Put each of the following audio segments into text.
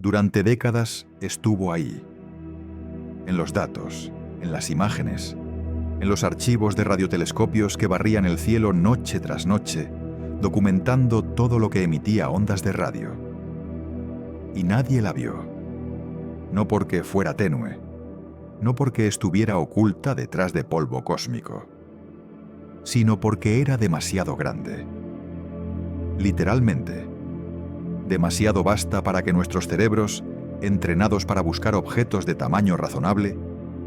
Durante décadas estuvo ahí, en los datos, en las imágenes, en los archivos de radiotelescopios que barrían el cielo noche tras noche, documentando todo lo que emitía ondas de radio. Y nadie la vio. No porque fuera tenue, no porque estuviera oculta detrás de polvo cósmico, sino porque era demasiado grande. Literalmente, demasiado vasta para que nuestros cerebros, entrenados para buscar objetos de tamaño razonable,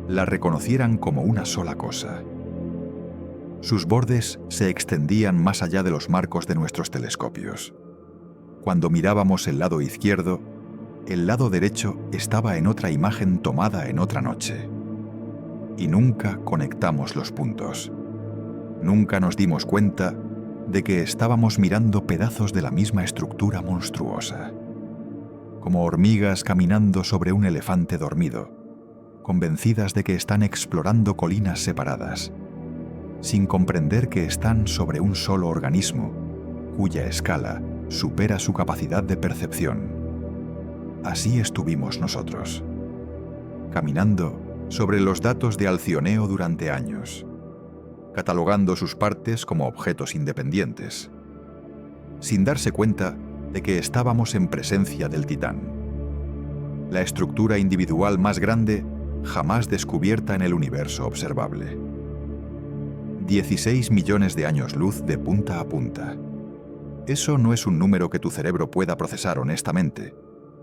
la reconocieran como una sola cosa. Sus bordes se extendían más allá de los marcos de nuestros telescopios. Cuando mirábamos el lado izquierdo, el lado derecho estaba en otra imagen tomada en otra noche. Y nunca conectamos los puntos. Nunca nos dimos cuenta de que estábamos mirando pedazos de la misma estructura monstruosa. Como hormigas caminando sobre un elefante dormido, convencidas de que están explorando colinas separadas, sin comprender que están sobre un solo organismo, cuya escala supera su capacidad de percepción. Así estuvimos nosotros, caminando sobre los datos de Alcioneo durante años, catalogando sus partes como objetos independientes, sin darse cuenta de que estábamos en presencia del Titán, la estructura individual más grande jamás descubierta en el universo observable. 16 millones de años luz de punta a punta. Eso no es un número que tu cerebro pueda procesar honestamente.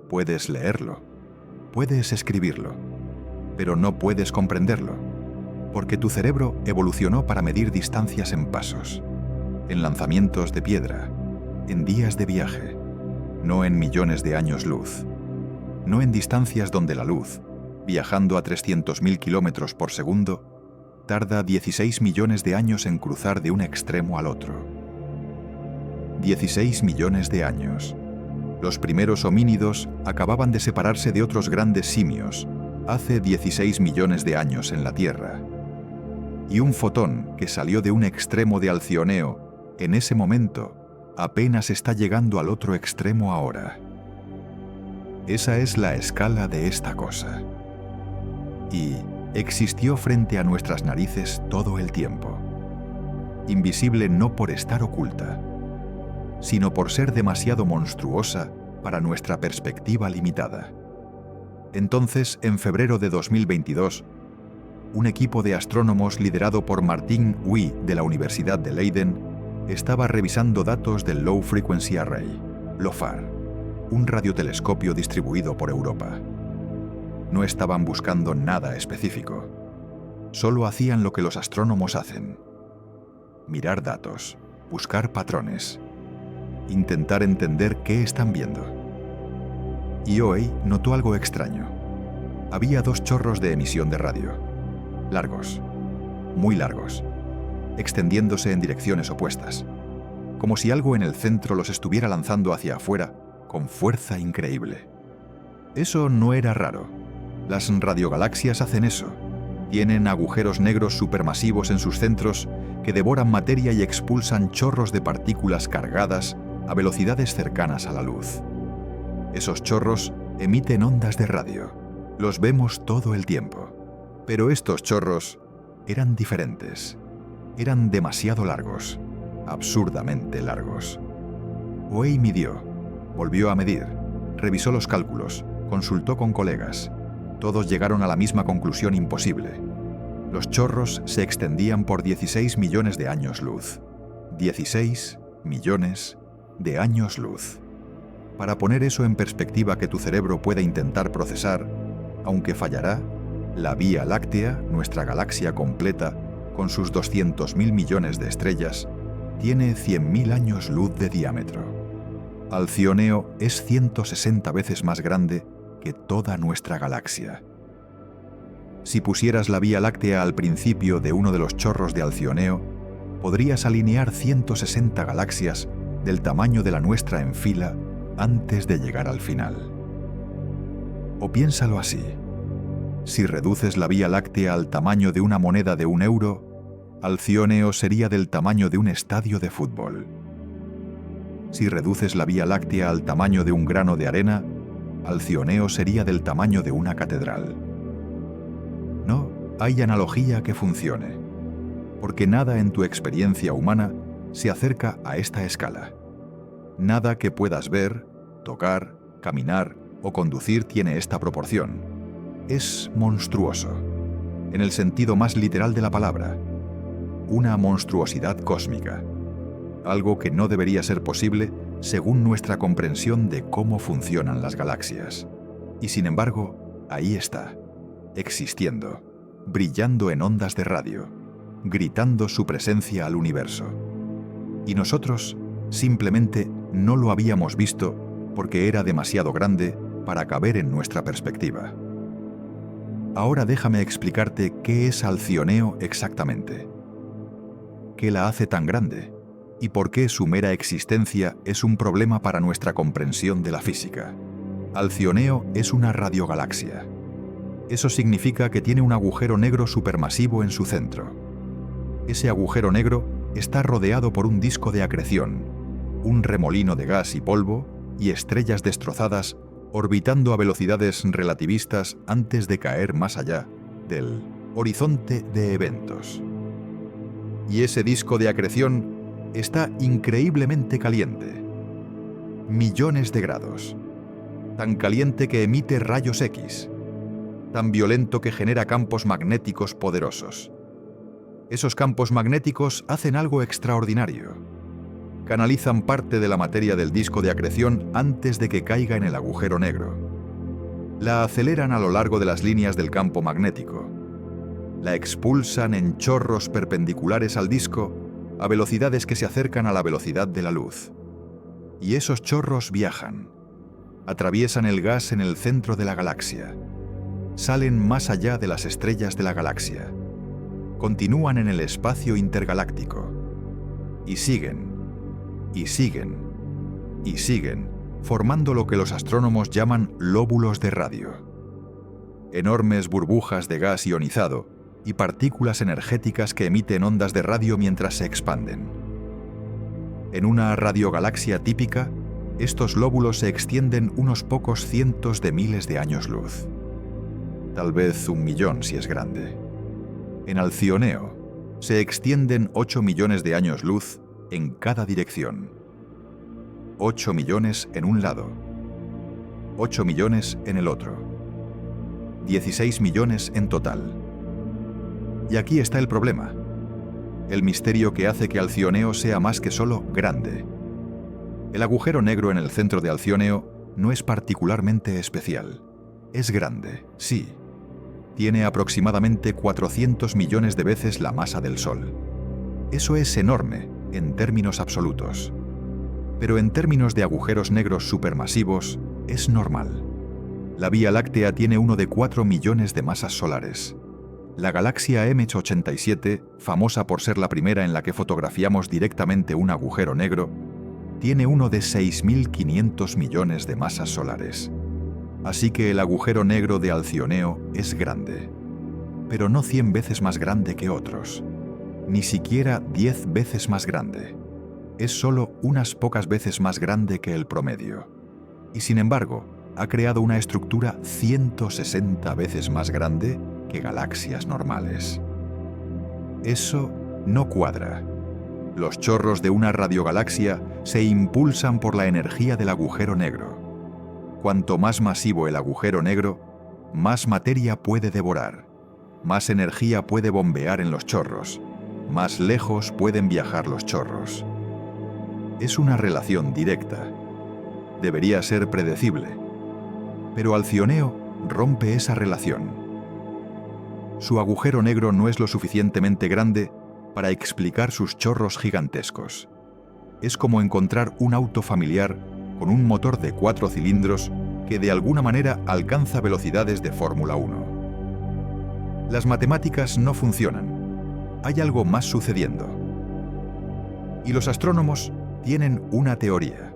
Puedes leerlo, puedes escribirlo, pero no puedes comprenderlo, porque tu cerebro evolucionó para medir distancias en pasos, en lanzamientos de piedra, en días de viaje, no en millones de años luz, no en distancias donde la luz, viajando a 300.000 kilómetros por segundo, tarda 16 millones de años en cruzar de un extremo al otro. 16 millones de años. Los primeros homínidos acababan de separarse de otros grandes simios hace 16 millones de años en la Tierra. Y un fotón que salió de un extremo de Alcioneo, en ese momento, apenas está llegando al otro extremo ahora. Esa es la escala de esta cosa. Y existió frente a nuestras narices todo el tiempo. Invisible no por estar oculta, sino por ser demasiado monstruosa para nuestra perspectiva limitada. Entonces, en febrero de 2022, un equipo de astrónomos liderado por Martin Hui de la Universidad de Leiden estaba revisando datos del Low Frequency Array, LOFAR, un radiotelescopio distribuido por Europa. No estaban buscando nada específico. Solo hacían lo que los astrónomos hacen: mirar datos, buscar patrones, intentar entender qué están viendo. Y hoy notó algo extraño. Había dos chorros de emisión de radio, largos, muy largos, extendiéndose en direcciones opuestas, como si algo en el centro los estuviera lanzando hacia afuera con fuerza increíble. Eso no era raro. Las radiogalaxias hacen eso. Tienen agujeros negros supermasivos en sus centros que devoran materia y expulsan chorros de partículas cargadas a velocidades cercanas a la luz. Esos chorros emiten ondas de radio. Los vemos todo el tiempo. Pero estos chorros eran diferentes. Eran demasiado largos, absurdamente largos. Hui midió, volvió a medir, revisó los cálculos, consultó con colegas. Todos llegaron a la misma conclusión imposible. Los chorros se extendían por 16 millones de años luz. 16 millones de años luz. Para poner eso en perspectiva que tu cerebro pueda intentar procesar, aunque fallará, la Vía Láctea, nuestra galaxia completa, con sus 200.000 millones de estrellas, tiene 100.000 años luz de diámetro. Alcioneo es 160 veces más grande que toda nuestra galaxia. Si pusieras la Vía Láctea al principio de uno de los chorros de Alcioneo, podrías alinear 160 galaxias del tamaño de la nuestra en fila antes de llegar al final. O piénsalo así: si reduces la Vía Láctea al tamaño de una moneda de €1, Alcioneo sería del tamaño de un estadio de fútbol. Si reduces la Vía Láctea al tamaño de un grano de arena, Alcioneo sería del tamaño de una catedral. No hay analogía que funcione, porque nada en tu experiencia humana se acerca a esta escala. Nada que puedas ver, tocar, caminar o conducir tiene esta proporción. Es monstruoso, en el sentido más literal de la palabra. Una monstruosidad cósmica. Algo que no debería ser posible según nuestra comprensión de cómo funcionan las galaxias. Y sin embargo, ahí está, existiendo, brillando en ondas de radio, gritando su presencia al universo. Y nosotros simplemente no lo habíamos visto porque era demasiado grande para caber en nuestra perspectiva. Ahora déjame explicarte qué es Alcioneo exactamente. ¿Qué la hace tan grande? ¿Y por qué su mera existencia es un problema para nuestra comprensión de la física? Alcioneo es una radiogalaxia. Eso significa que tiene un agujero negro supermasivo en su centro. Ese agujero negro está rodeado por un disco de acreción, un remolino de gas y polvo y estrellas destrozadas orbitando a velocidades relativistas antes de caer más allá del horizonte de eventos. Y ese disco de acreción está increíblemente caliente. Millones de grados. Tan caliente que emite rayos X. Tan violento que genera campos magnéticos poderosos. Esos campos magnéticos hacen algo extraordinario. Canalizan parte de la materia del disco de acreción antes de que caiga en el agujero negro. La aceleran a lo largo de las líneas del campo magnético. La expulsan en chorros perpendiculares al disco a velocidades que se acercan a la velocidad de la luz. Y esos chorros viajan, atraviesan el gas en el centro de la galaxia, salen más allá de las estrellas de la galaxia, continúan en el espacio intergaláctico, y siguen, y siguen, y siguen, formando lo que los astrónomos llaman lóbulos de radio. Enormes burbujas de gas ionizado y partículas energéticas que emiten ondas de radio mientras se expanden. En una radiogalaxia típica, estos lóbulos se extienden unos pocos cientos de miles de años luz. Tal vez 1 millón si es grande. En Alcioneo, se extienden 8 millones de años luz en cada dirección. 8 millones en un lado. 8 millones en el otro. 16 millones en total. Y aquí está el problema. El misterio que hace que Alcioneo sea más que solo grande. El agujero negro en el centro de Alcioneo no es particularmente especial. Es grande, sí. Tiene aproximadamente 400 millones de veces la masa del Sol. Eso es enorme en términos absolutos. Pero en términos de agujeros negros supermasivos, es normal. La Vía Láctea tiene uno de 4 millones de masas solares. La galaxia M87, famosa por ser la primera en la que fotografiamos directamente un agujero negro, tiene uno de 6.500 millones de masas solares. Así que el agujero negro de Alcioneo es grande, pero no 100 veces más grande que otros, ni siquiera 10 veces más grande. Es solo unas pocas veces más grande que el promedio. Y sin embargo, ha creado una estructura 160 veces más grande que galaxias normales. Eso no cuadra. Los chorros de una radiogalaxia se impulsan por la energía del agujero negro. Cuanto más masivo el agujero negro, más materia puede devorar, más energía puede bombear en los chorros, más lejos pueden viajar los chorros. Es una relación directa. Debería ser predecible. Pero Alcioneo rompe esa relación. Su agujero negro no es lo suficientemente grande para explicar sus chorros gigantescos. Es como encontrar un auto familiar con un motor de 4 cilindros que de alguna manera alcanza velocidades de Fórmula 1. Las matemáticas no funcionan. Hay algo más sucediendo. Y los astrónomos tienen una teoría.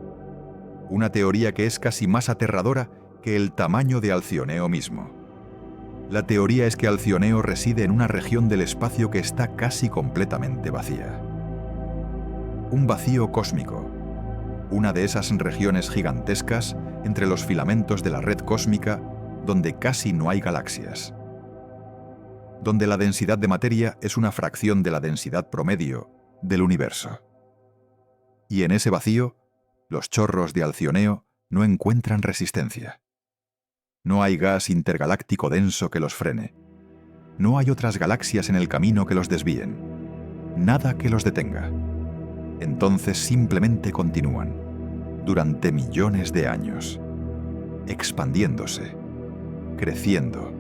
Una teoría que es casi más aterradora que el tamaño de Alcioneo mismo. La teoría es que Alcioneo reside en una región del espacio que está casi completamente vacía. Un vacío cósmico. Una de esas regiones gigantescas entre los filamentos de la red cósmica donde casi no hay galaxias, donde la densidad de materia es una fracción de la densidad promedio del universo. Y en ese vacío, los chorros de Alcioneo no encuentran resistencia. No hay gas intergaláctico denso que los frene. No hay otras galaxias en el camino que los desvíen. Nada que los detenga. Entonces simplemente continúan, durante millones de años, expandiéndose, creciendo,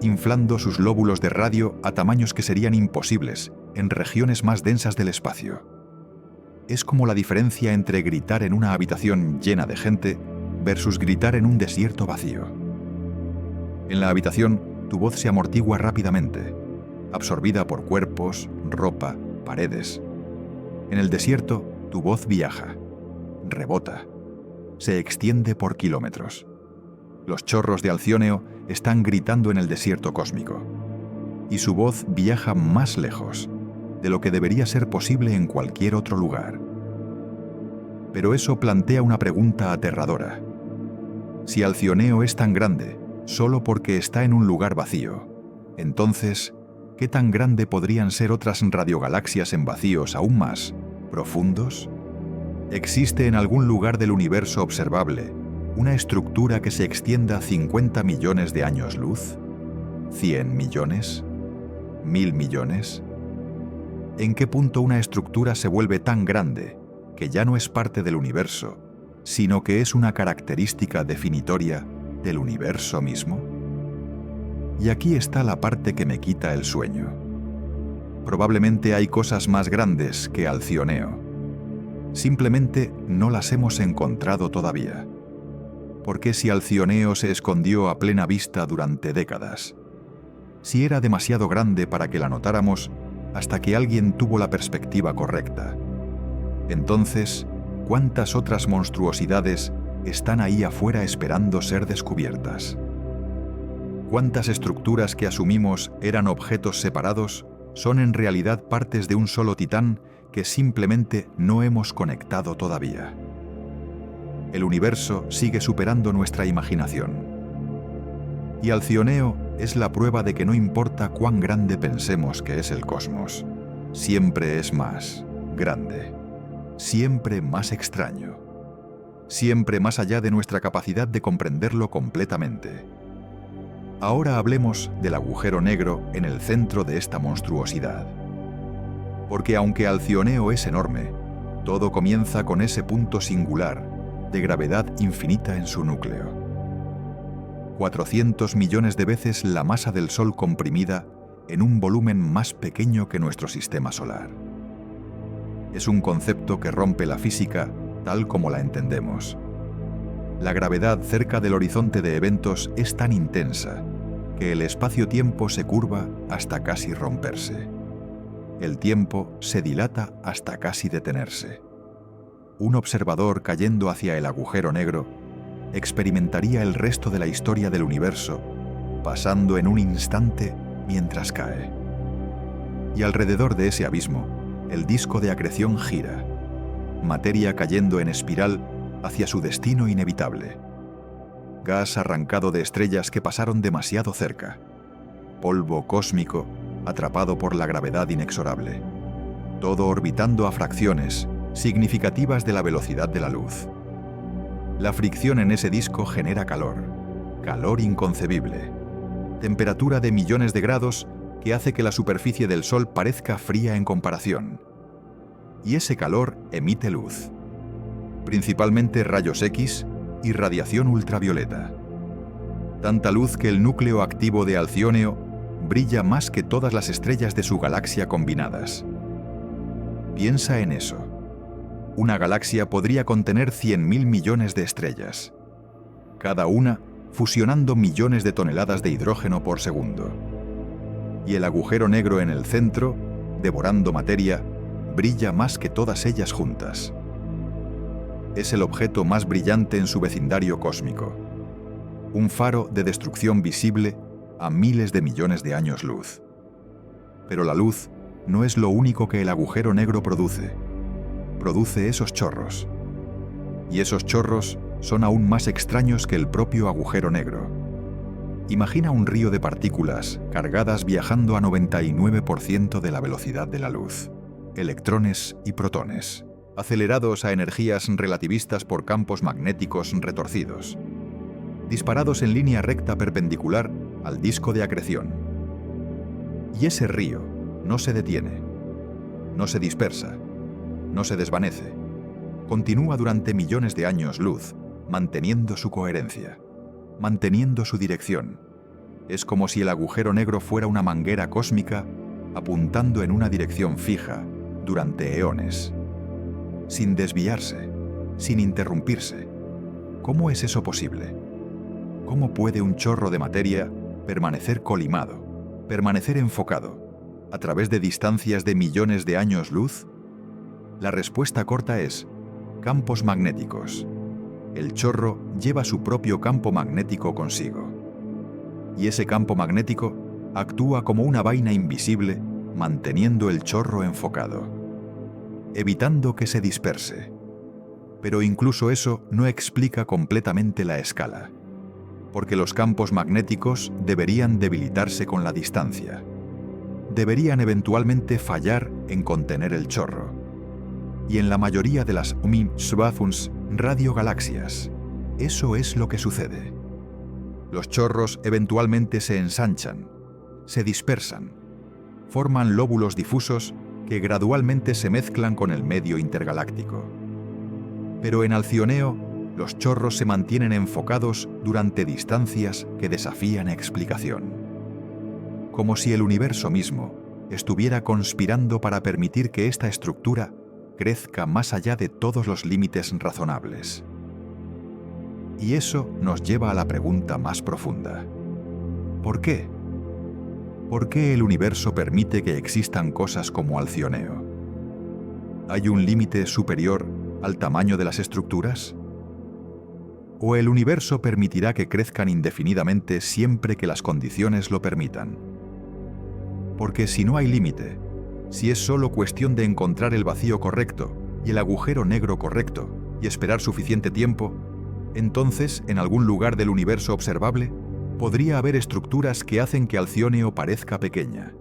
inflando sus lóbulos de radio a tamaños que serían imposibles en regiones más densas del espacio. Es como la diferencia entre gritar en una habitación llena de gente versus gritar en un desierto vacío. En la habitación, tu voz se amortigua rápidamente, absorbida por cuerpos, ropa, paredes. En el desierto, tu voz viaja, rebota, se extiende por kilómetros. Los chorros de Alcioneo están gritando en el desierto cósmico, y su voz viaja más lejos de lo que debería ser posible en cualquier otro lugar. Pero eso plantea una pregunta aterradora. Si Alcioneo es tan grande solo porque está en un lugar vacío, entonces, ¿qué tan grande podrían ser otras radiogalaxias en vacíos aún más profundos? ¿Existe en algún lugar del universo observable una estructura que se extienda 50 millones de años luz? ¿100 millones? ¿1000 millones? ¿En qué punto una estructura se vuelve tan grande que ya no es parte del universo, sino que es una característica definitoria del universo mismo? Y aquí está la parte que me quita el sueño. Probablemente hay cosas más grandes que Alcioneo. Simplemente no las hemos encontrado todavía. Porque si Alcioneo se escondió a plena vista durante décadas, si era demasiado grande para que la notáramos hasta que alguien tuvo la perspectiva correcta, entonces, ¿cuántas otras monstruosidades están ahí afuera esperando ser descubiertas? ¿Cuántas estructuras que asumimos eran objetos separados son en realidad partes de un solo titán que simplemente no hemos conectado todavía? El universo sigue superando nuestra imaginación. Y Alcioneo es la prueba de que no importa cuán grande pensemos que es el cosmos, siempre es más grande, siempre más extraño, siempre más allá de nuestra capacidad de comprenderlo completamente. Ahora hablemos del agujero negro en el centro de esta monstruosidad. Porque aunque Alcioneo es enorme, todo comienza con ese punto singular de gravedad infinita en su núcleo. 400 millones de veces la masa del Sol comprimida en un volumen más pequeño que nuestro sistema solar. Es un concepto que rompe la física tal como la entendemos. La gravedad cerca del horizonte de eventos es tan intensa que el espacio-tiempo se curva hasta casi romperse. El tiempo se dilata hasta casi detenerse. Un observador cayendo hacia el agujero negro experimentaría el resto de la historia del universo, pasando en un instante mientras cae. Y alrededor de ese abismo, el disco de acreción gira, materia cayendo en espiral hacia su destino inevitable. Gas arrancado de estrellas que pasaron demasiado cerca. Polvo cósmico atrapado por la gravedad inexorable. Todo orbitando a fracciones significativas de la velocidad de la luz. La fricción en ese disco genera calor, calor inconcebible, temperatura de millones de grados que hace que la superficie del Sol parezca fría en comparación. Y ese calor emite luz, principalmente rayos X y radiación ultravioleta. Tanta luz que el núcleo activo de Alcioneo brilla más que todas las estrellas de su galaxia combinadas. Piensa en eso. Una galaxia podría contener 100.000 millones de estrellas, cada una fusionando millones de toneladas de hidrógeno por segundo. Y el agujero negro en el centro, devorando materia, brilla más que todas ellas juntas. Es el objeto más brillante en su vecindario cósmico, un faro de destrucción visible a miles de millones de años luz. Pero la luz no es lo único que el agujero negro produce. Produce esos chorros. Y esos chorros son aún más extraños que el propio agujero negro. Imagina un río de partículas cargadas viajando a 99% de la velocidad de la luz, electrones y protones, acelerados a energías relativistas por campos magnéticos retorcidos, disparados en línea recta perpendicular al disco de acreción. Y ese río no se detiene, no se dispersa, no se desvanece. Continúa durante millones de años luz, manteniendo su coherencia, manteniendo su dirección. Es como si el agujero negro fuera una manguera cósmica apuntando en una dirección fija durante eones, sin desviarse, sin interrumpirse. ¿Cómo es eso posible? ¿Cómo puede un chorro de materia permanecer colimado, permanecer enfocado, a través de distancias de millones de años luz? La respuesta corta es campos magnéticos. El chorro lleva su propio campo magnético consigo. Y ese campo magnético actúa como una vaina invisible, manteniendo el chorro enfocado, evitando que se disperse. Pero incluso eso no explica completamente la escala, porque los campos magnéticos deberían debilitarse con la distancia. Deberían eventualmente fallar en contener el chorro. Y en la mayoría de las radiogalaxias, eso es lo que sucede. Los chorros eventualmente se ensanchan, se dispersan, forman lóbulos difusos que gradualmente se mezclan con el medio intergaláctico. Pero en Alcioneo, los chorros se mantienen enfocados durante distancias que desafían explicación. Como si el universo mismo estuviera conspirando para permitir que esta estructura crezca más allá de todos los límites razonables. Y eso nos lleva a la pregunta más profunda. ¿Por qué? ¿Por qué el universo permite que existan cosas como Alcioneo? ¿Hay un límite superior al tamaño de las estructuras? ¿O el universo permitirá que crezcan indefinidamente siempre que las condiciones lo permitan? Porque si no hay límite, si es solo cuestión de encontrar el vacío correcto y el agujero negro correcto y esperar suficiente tiempo, entonces, en algún lugar del universo observable, podría haber estructuras que hacen que Alcioneo parezca pequeña.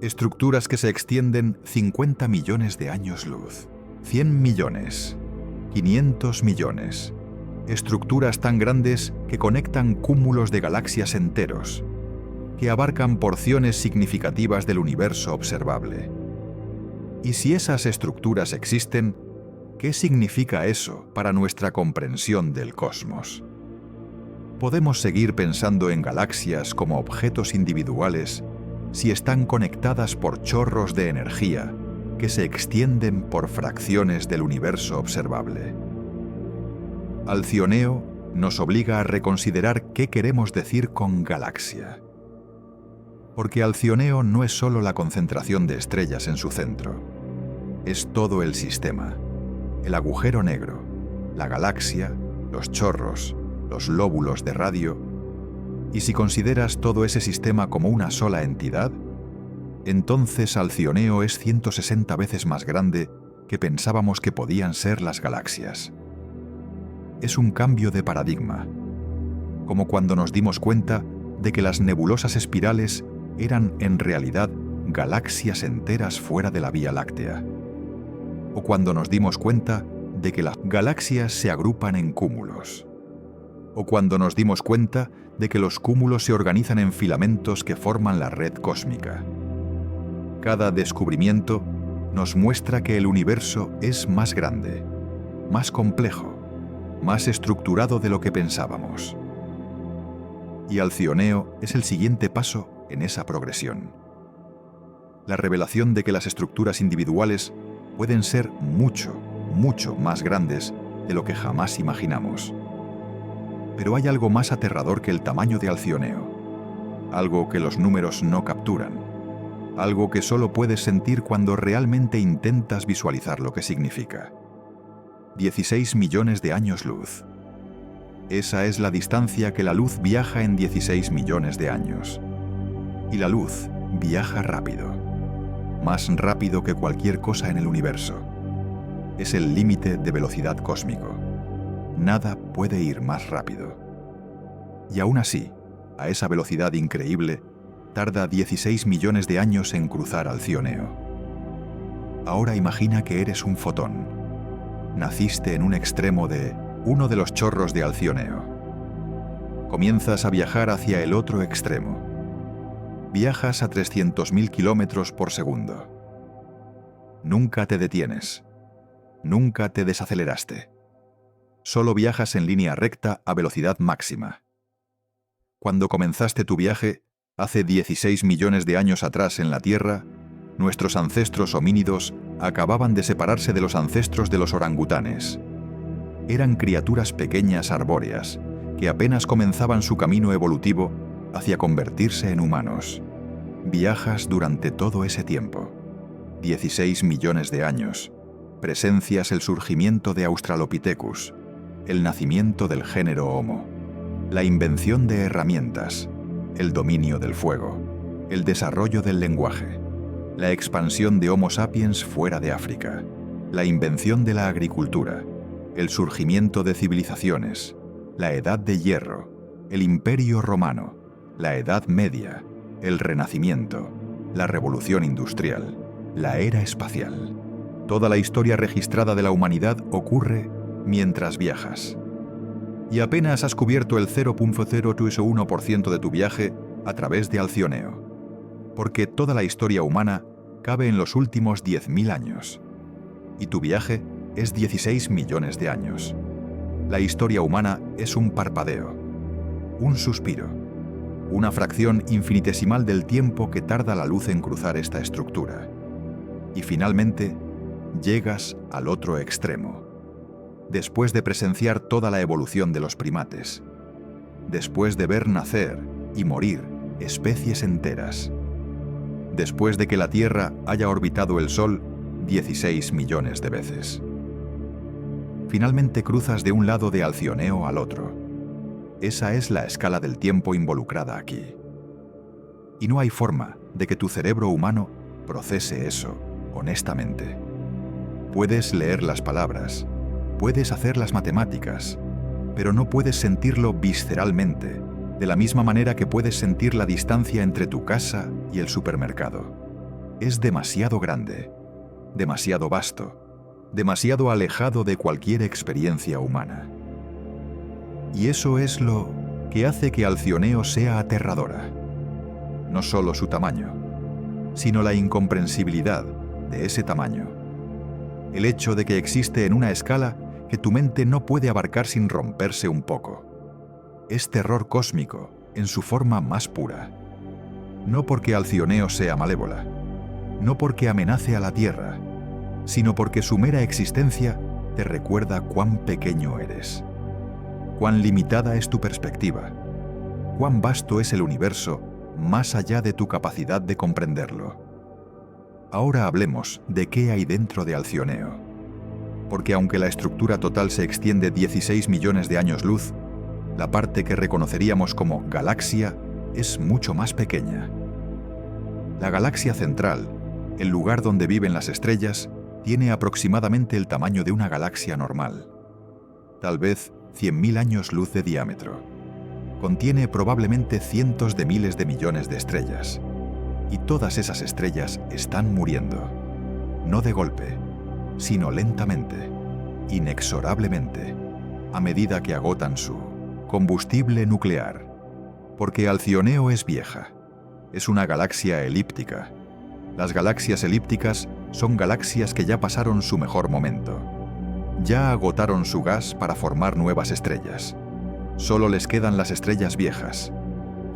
Estructuras que se extienden 50 millones de años luz, 100 millones, 500 millones. Estructuras tan grandes que conectan cúmulos de galaxias enteros, que abarcan porciones significativas del universo observable. Y si esas estructuras existen, ¿qué significa eso para nuestra comprensión del cosmos? Podemos seguir pensando en galaxias como objetos individuales si están conectadas por chorros de energía que se extienden por fracciones del universo observable. Alcioneo nos obliga a reconsiderar qué queremos decir con galaxia. Porque Alcioneo no es solo la concentración de estrellas en su centro, es todo el sistema, el agujero negro, la galaxia, los chorros, los lóbulos de radio. Y si consideras todo ese sistema como una sola entidad, entonces Alcioneo es 160 veces más grande que pensábamos que podían ser las galaxias. Es un cambio de paradigma, como cuando nos dimos cuenta de que las nebulosas espirales eran en realidad galaxias enteras fuera de la Vía Láctea, o cuando nos dimos cuenta de que las galaxias se agrupan en cúmulos, o cuando nos dimos cuenta de que los cúmulos se organizan en filamentos que forman la red cósmica. Cada descubrimiento nos muestra que el universo es más grande, más complejo, más estructurado de lo que pensábamos. Y Alcioneo es el siguiente paso en esa progresión. La revelación de que las estructuras individuales pueden ser mucho, mucho más grandes de lo que jamás imaginamos. Pero hay algo más aterrador que el tamaño de Alcioneo, algo que los números no capturan, algo que solo puedes sentir cuando realmente intentas visualizar lo que significa. 16 millones de años luz. Esa es la distancia que la luz viaja en 16 millones de años. Y la luz viaja rápido, más rápido que cualquier cosa en el universo. Es el límite de velocidad cósmico. nada puede ir más rápido. Y aún así, a esa velocidad increíble, tarda 16 millones de años en cruzar Alcioneo. Ahora imagina que eres un fotón. Naciste en un extremo de uno de los chorros de Alcioneo. Comienzas a viajar hacia el otro extremo. Viajas a 300.000 kilómetros por segundo. Nunca te detienes. Nunca te desaceleraste. Solo viajas en línea recta a velocidad máxima. Cuando comenzaste tu viaje, hace 16 millones de años atrás en la Tierra, nuestros ancestros homínidos acababan de separarse de los ancestros de los orangutanes. Eran criaturas pequeñas arbóreas que apenas comenzaban su camino evolutivo hacia convertirse en humanos. Viajas durante todo ese tiempo. 16 millones de años. Presencias el surgimiento de Australopithecus, el nacimiento del género Homo, la invención de herramientas, el dominio del fuego, el desarrollo del lenguaje, la expansión de Homo sapiens fuera de África, la invención de la agricultura, el surgimiento de civilizaciones, la Edad de Hierro, el Imperio Romano, la Edad Media, el Renacimiento, la Revolución Industrial, la Era Espacial. Toda la historia registrada de la humanidad ocurre mientras viajas. Y apenas has cubierto el 0.001% de tu viaje a través de Alcioneo, porque toda la historia humana cabe en los últimos 10.000 años. Y tu viaje es 16 millones de años. La historia humana es un parpadeo, un suspiro, una fracción infinitesimal del tiempo que tarda la luz en cruzar esta estructura. Y finalmente, llegas al otro extremo. Después de presenciar toda la evolución de los primates, después de ver nacer y morir especies enteras, después de que la Tierra haya orbitado el Sol 16 millones de veces. Finalmente cruzas de un lado de Alcioneo al otro. Esa es la escala del tiempo involucrada aquí. Y no hay forma de que tu cerebro humano procese eso honestamente. Puedes leer las palabras, puedes hacer las matemáticas, pero no puedes sentirlo visceralmente, de la misma manera que puedes sentir la distancia entre tu casa y el supermercado. Es demasiado grande, demasiado vasto, demasiado alejado de cualquier experiencia humana. Y eso es lo que hace que Alcioneo sea aterradora. No solo su tamaño, sino la incomprensibilidad de ese tamaño. El hecho de que existe en una escala que tu mente no puede abarcar sin romperse un poco. Es terror cósmico en su forma más pura. No porque Alcioneo sea malévola, no porque amenace a la Tierra, sino porque su mera existencia te recuerda cuán pequeño eres, cuán limitada es tu perspectiva, cuán vasto es el universo más allá de tu capacidad de comprenderlo. Ahora hablemos de qué hay dentro de Alcioneo, porque aunque la estructura total se extiende 16 millones de años luz, la parte que reconoceríamos como galaxia es mucho más pequeña. La galaxia central, el lugar donde viven las estrellas, tiene aproximadamente el tamaño de una galaxia normal, tal vez 100.000 años luz de diámetro. Contiene probablemente cientos de miles de millones de estrellas. Y todas esas estrellas están muriendo, no de golpe, sino lentamente, inexorablemente, a medida que agotan su combustible nuclear. Porque Alcioneo es vieja, es una galaxia elíptica. Las galaxias elípticas son galaxias que ya pasaron su mejor momento. Ya agotaron su gas para formar nuevas estrellas. Solo les quedan las estrellas viejas,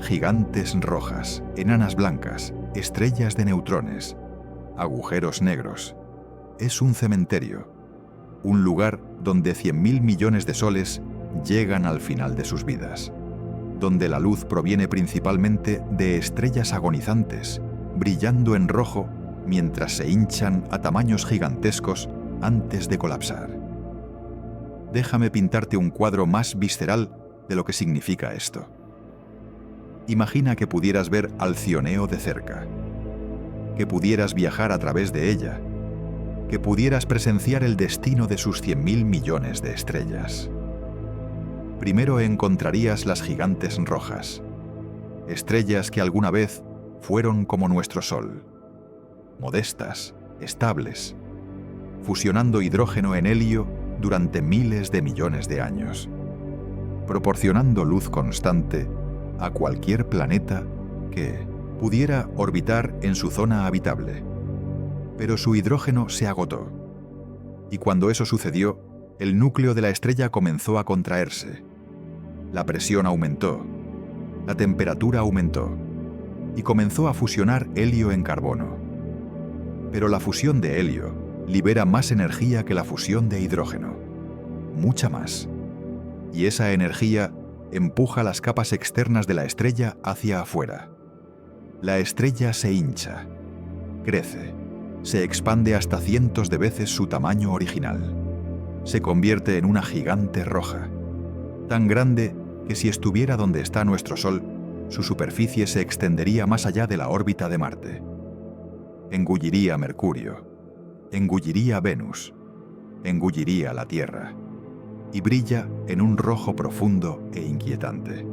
gigantes rojas, enanas blancas, estrellas de neutrones, agujeros negros. Es un cementerio, un lugar donde 100.000 millones de soles llegan al final de sus vidas, donde la luz proviene principalmente de estrellas agonizantes, brillando en rojo mientras se hinchan a tamaños gigantescos antes de colapsar. Déjame pintarte un cuadro más visceral de lo que significa esto. Imagina que pudieras ver Alcioneo de cerca, que pudieras viajar a través de ella, que pudieras presenciar el destino de sus 100.000 millones de estrellas. primero encontrarías las gigantes rojas, estrellas que alguna vez fueron como nuestro Sol, modestas, estables, fusionando hidrógeno en helio durante miles de millones de años, proporcionando luz constante a cualquier planeta que pudiera orbitar en su zona habitable. Pero su hidrógeno se agotó, y cuando eso sucedió, el núcleo de la estrella comenzó a contraerse. La presión aumentó, la temperatura aumentó, y comenzó a fusionar helio en carbono. Pero la fusión de helio libera más energía que la fusión de hidrógeno, mucha más. Y esa energía empuja las capas externas de la estrella hacia afuera. La estrella se hincha, crece, se expande hasta cientos de veces su tamaño original. Se convierte en una gigante roja, tan grande que si estuviera donde está nuestro Sol, su superficie se extendería más allá de la órbita de Marte. Engulliría Mercurio, engulliría Venus, engulliría la Tierra, y brilla en un rojo profundo e inquietante.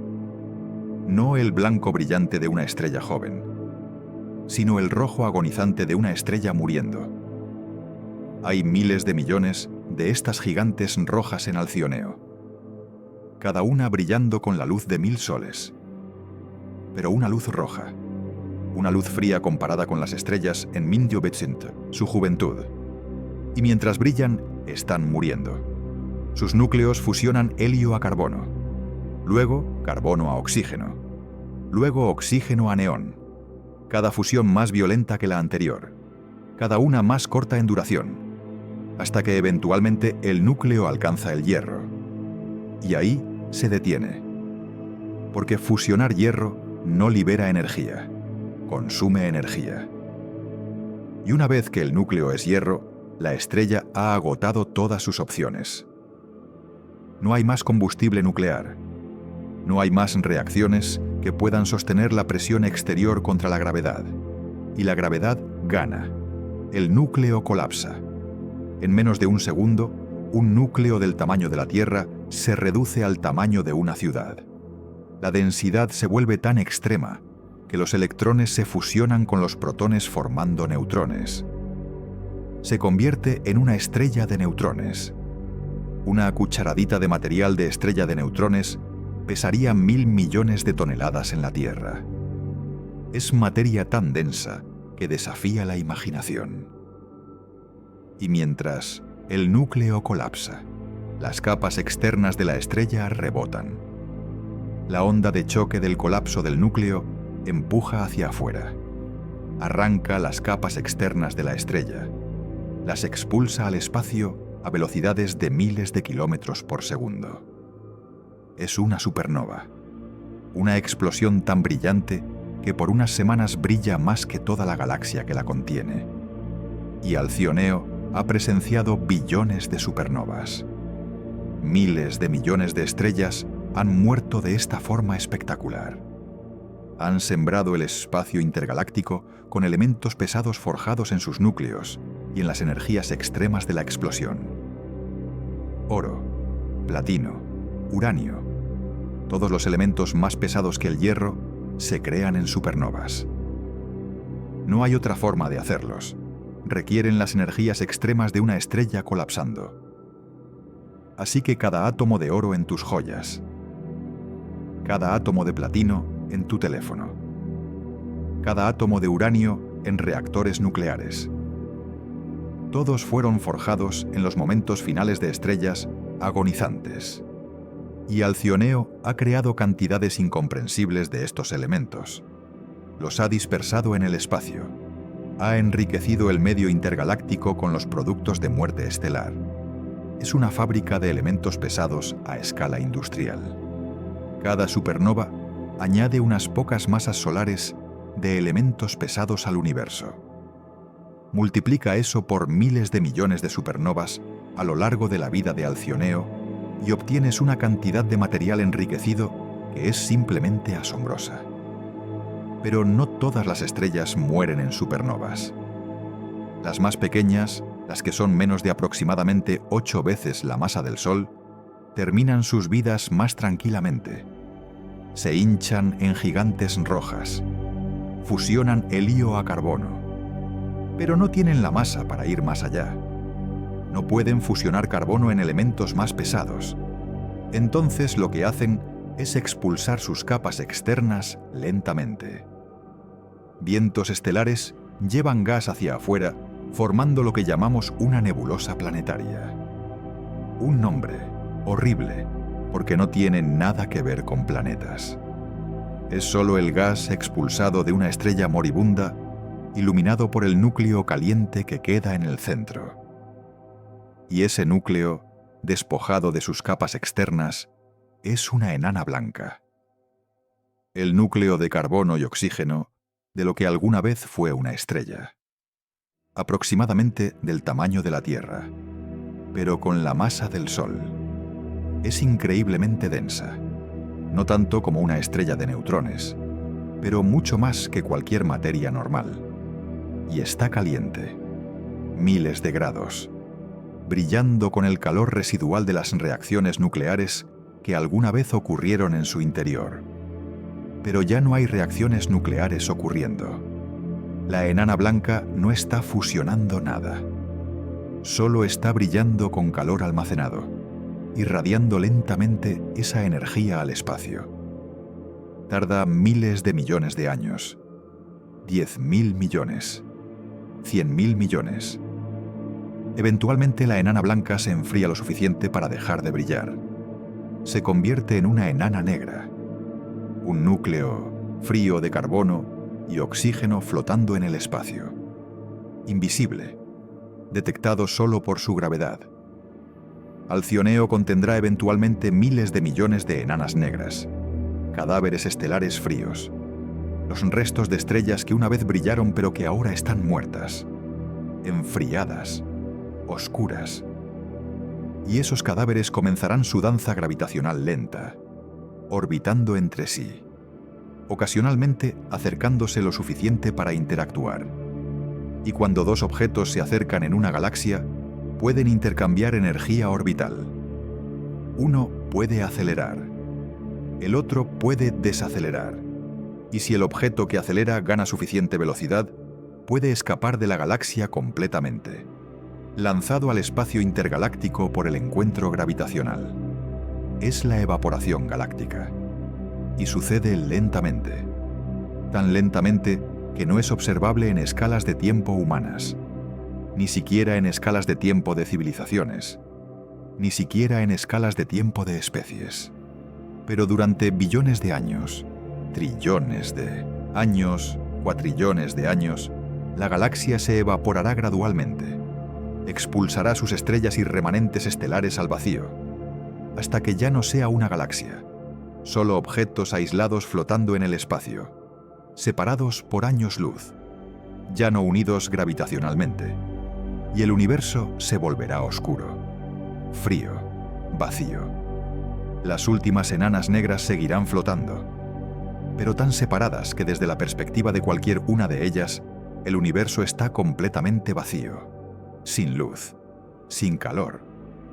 No el blanco brillante de una estrella joven, sino el rojo agonizante de una estrella muriendo. Hay miles de millones de estas gigantes rojas en Alcioneo, cada una brillando con la luz de 1000 soles. Pero una luz roja, una luz fría comparada con las estrellas en Mindjöbetsint, su juventud. Y mientras brillan, están muriendo. Sus núcleos fusionan helio a carbono, luego carbono a oxígeno, luego oxígeno a neón, cada fusión más violenta que la anterior, cada una más corta en duración, hasta que eventualmente el núcleo alcanza el hierro. Y ahí se detiene, porque fusionar hierro no libera energía, consume energía. Y una vez que el núcleo es hierro, la estrella ha agotado todas sus opciones. No hay más combustible nuclear. No hay más reacciones que puedan sostener la presión exterior contra la gravedad. Y la gravedad gana. El núcleo colapsa. En menos de un segundo, un núcleo del tamaño de la Tierra se reduce al tamaño de una ciudad. La densidad se vuelve tan extrema que los electrones se fusionan con los protones formando neutrones. Se convierte en una estrella de neutrones. Una cucharadita de material de estrella de neutrones pesaría 1000 millones de toneladas en la Tierra. Es materia tan densa que desafía la imaginación. Y mientras el núcleo colapsa, las capas externas de la estrella rebotan. La onda de choque del colapso del núcleo empuja hacia afuera. Arranca las capas externas de la estrella. Las expulsa al espacio a velocidades de miles de kilómetros por segundo. Es una supernova, una explosión tan brillante que por unas semanas brilla más que toda la galaxia que la contiene. Y Alcioneo ha presenciado billones de supernovas. Miles de millones de estrellas han muerto de esta forma espectacular. Han sembrado el espacio intergaláctico con elementos pesados forjados en sus núcleos y en las energías extremas de la explosión. Oro, platino, uranio, todos los elementos más pesados que el hierro se crean en supernovas. No hay otra forma de hacerlos. Requieren las energías extremas de una estrella colapsando. Así que cada átomo de oro en tus joyas, cada átomo de platino en tu teléfono, cada átomo de uranio en reactores nucleares. Todos fueron forjados en los momentos finales de estrellas agonizantes. Y Alcioneo ha creado cantidades incomprensibles de estos elementos. Los ha dispersado en el espacio. Ha enriquecido el medio intergaláctico con los productos de muerte estelar. Es una fábrica de elementos pesados a escala industrial. Cada supernova añade unas pocas masas solares de elementos pesados al universo. Multiplica eso por miles de millones de supernovas a lo largo de la vida de Alcioneo y obtienes una cantidad de material enriquecido que es simplemente asombrosa. Pero no todas las estrellas mueren en supernovas. Las más pequeñas, las que son menos de aproximadamente 8 veces la masa del Sol, terminan sus vidas más tranquilamente. Se hinchan en gigantes rojas. Fusionan helio a carbono. Pero no tienen la masa para ir más allá. No pueden fusionar carbono en elementos más pesados. Entonces lo que hacen es expulsar sus capas externas lentamente. Vientos estelares llevan gas hacia afuera, formando lo que llamamos una nebulosa planetaria. Un nombre horrible, porque no tiene nada que ver con planetas. Es solo el gas expulsado de una estrella moribunda, iluminado por el núcleo caliente que queda en el centro. Y ese núcleo, despojado de sus capas externas, es una enana blanca. El núcleo de carbono y oxígeno de lo que alguna vez fue una estrella. Aproximadamente del tamaño de la Tierra, pero con la masa del Sol. Es increíblemente densa, no tanto como una estrella de neutrones, pero mucho más que cualquier materia normal. Y está caliente, miles de grados, brillando con el calor residual de las reacciones nucleares que alguna vez ocurrieron en su interior. Pero ya no hay reacciones nucleares ocurriendo. La enana blanca no está fusionando nada. Solo está brillando con calor almacenado, irradiando lentamente esa energía al espacio. Tarda miles de millones de años. 10.000 millones. 100.000 millones. Eventualmente la enana blanca se enfría lo suficiente para dejar de brillar. Se convierte en una enana negra. Un núcleo frío de carbono y oxígeno flotando en el espacio. Invisible, detectado solo por su gravedad. Alcioneo contendrá eventualmente miles de millones de enanas negras, cadáveres estelares fríos, los restos de estrellas que una vez brillaron pero que ahora están muertas, enfriadas, oscuras. Y esos cadáveres comenzarán su danza gravitacional lenta, orbitando entre sí, ocasionalmente acercándose lo suficiente para interactuar. Y cuando dos objetos se acercan en una galaxia, pueden intercambiar energía orbital. Uno puede acelerar, el otro puede desacelerar. Y si el objeto que acelera gana suficiente velocidad, puede escapar de la galaxia completamente, lanzado al espacio intergaláctico por el encuentro gravitacional. Es la evaporación galáctica. Y sucede lentamente. Tan lentamente que no es observable en escalas de tiempo humanas, ni siquiera en escalas de tiempo de civilizaciones, ni siquiera en escalas de tiempo de especies. Pero durante billones de años, trillones de años, cuatrillones de años, la galaxia se evaporará gradualmente, expulsará sus estrellas y remanentes estelares al vacío, hasta que ya no sea una galaxia, solo objetos aislados flotando en el espacio, separados por años luz, ya no unidos gravitacionalmente, y el universo se volverá oscuro, frío, vacío. Las últimas enanas negras seguirán flotando, pero tan separadas que desde la perspectiva de cualquier una de ellas, el universo está completamente vacío, sin luz, sin calor,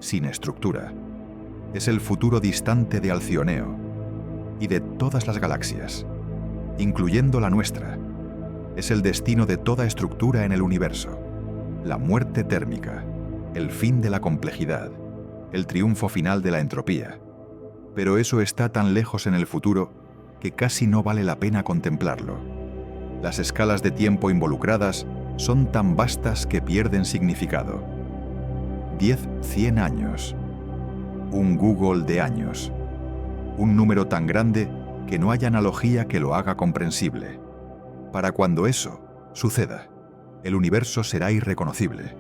sin estructura. Es el futuro distante de Alcioneo y de todas las galaxias, incluyendo la nuestra. Es el destino de toda estructura en el universo, la muerte térmica, el fin de la complejidad, el triunfo final de la entropía. Pero eso está tan lejos en el futuro que casi no vale la pena contemplarlo. Las escalas de tiempo involucradas son tan vastas que pierden significado. 10-100 años. Un Google de años. Un número tan grande que no hay analogía que lo haga comprensible. Para cuando eso suceda, el universo será irreconocible.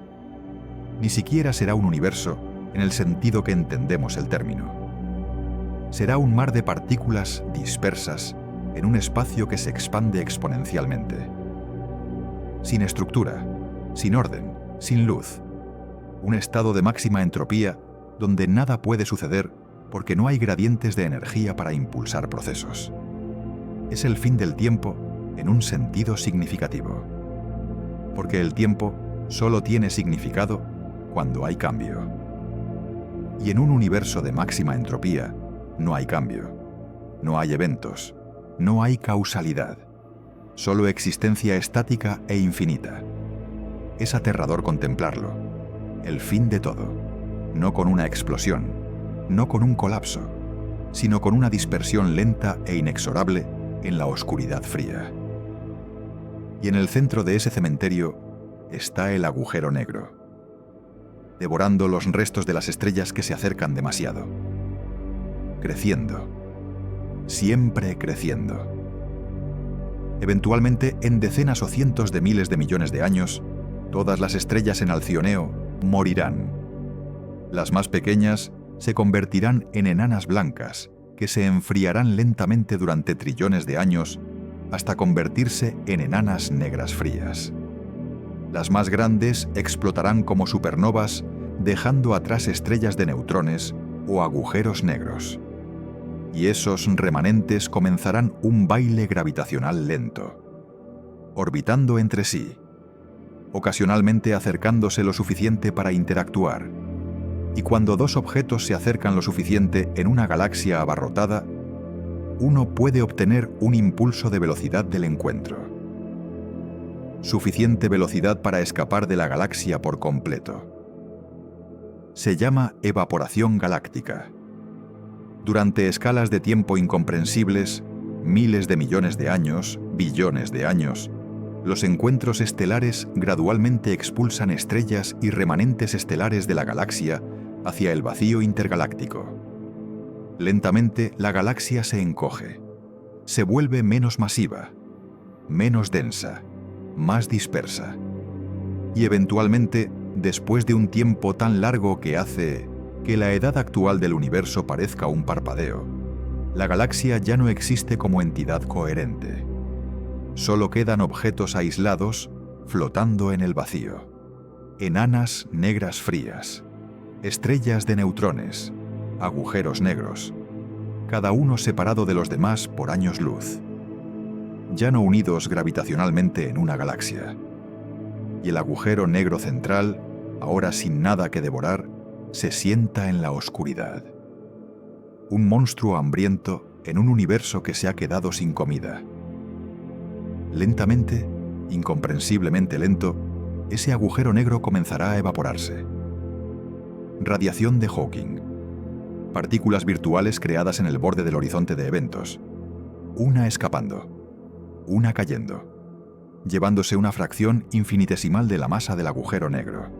Ni siquiera será un universo en el sentido que entendemos el término. Será un mar de partículas dispersas en un espacio que se expande exponencialmente. Sin estructura, sin orden, sin luz. Un estado de máxima entropía donde nada puede suceder porque no hay gradientes de energía para impulsar procesos. Es el fin del tiempo en un sentido significativo. Porque el tiempo solo tiene significado cuando hay cambio. Y en un universo de máxima entropía, no hay cambio, no hay eventos, no hay causalidad, solo existencia estática e infinita. Es aterrador contemplarlo, el fin de todo, no con una explosión, no con un colapso, sino con una dispersión lenta e inexorable en la oscuridad fría. Y en el centro de ese cementerio está el agujero negro, devorando los restos de las estrellas que se acercan demasiado, creciendo, siempre creciendo. Eventualmente, en decenas o cientos de miles de millones de años, todas las estrellas en Alcioneo morirán. Las más pequeñas se convertirán en enanas blancas, que se enfriarán lentamente durante trillones de años hasta convertirse en enanas negras frías. Las más grandes explotarán como supernovas, dejando atrás estrellas de neutrones o agujeros negros. Y esos remanentes comenzarán un baile gravitacional lento, orbitando entre sí, ocasionalmente acercándose lo suficiente para interactuar. Y cuando dos objetos se acercan lo suficiente en una galaxia abarrotada, uno puede obtener un impulso de velocidad del encuentro. Suficiente velocidad para escapar de la galaxia por completo. Se llama evaporación galáctica. Durante escalas de tiempo incomprensibles, miles de millones de años, billones de años, los encuentros estelares gradualmente expulsan estrellas y remanentes estelares de la galaxia hacia el vacío intergaláctico. Lentamente, la galaxia se encoge, se vuelve menos masiva, menos densa, más dispersa. Y eventualmente, después de un tiempo tan largo que hace que la edad actual del universo parezca un parpadeo, la galaxia ya no existe como entidad coherente. Solo quedan objetos aislados flotando en el vacío. Enanas negras frías, estrellas de neutrones, agujeros negros, cada uno separado de los demás por años luz, ya no unidos gravitacionalmente en una galaxia. Y el agujero negro central, ahora sin nada que devorar, se sienta en la oscuridad. Un monstruo hambriento en un universo que se ha quedado sin comida. Lentamente, incomprensiblemente lento, ese agujero negro comenzará a evaporarse. Radiación de Hawking. Partículas virtuales creadas en el borde del horizonte de eventos. Una escapando, una cayendo, llevándose una fracción infinitesimal de la masa del agujero negro.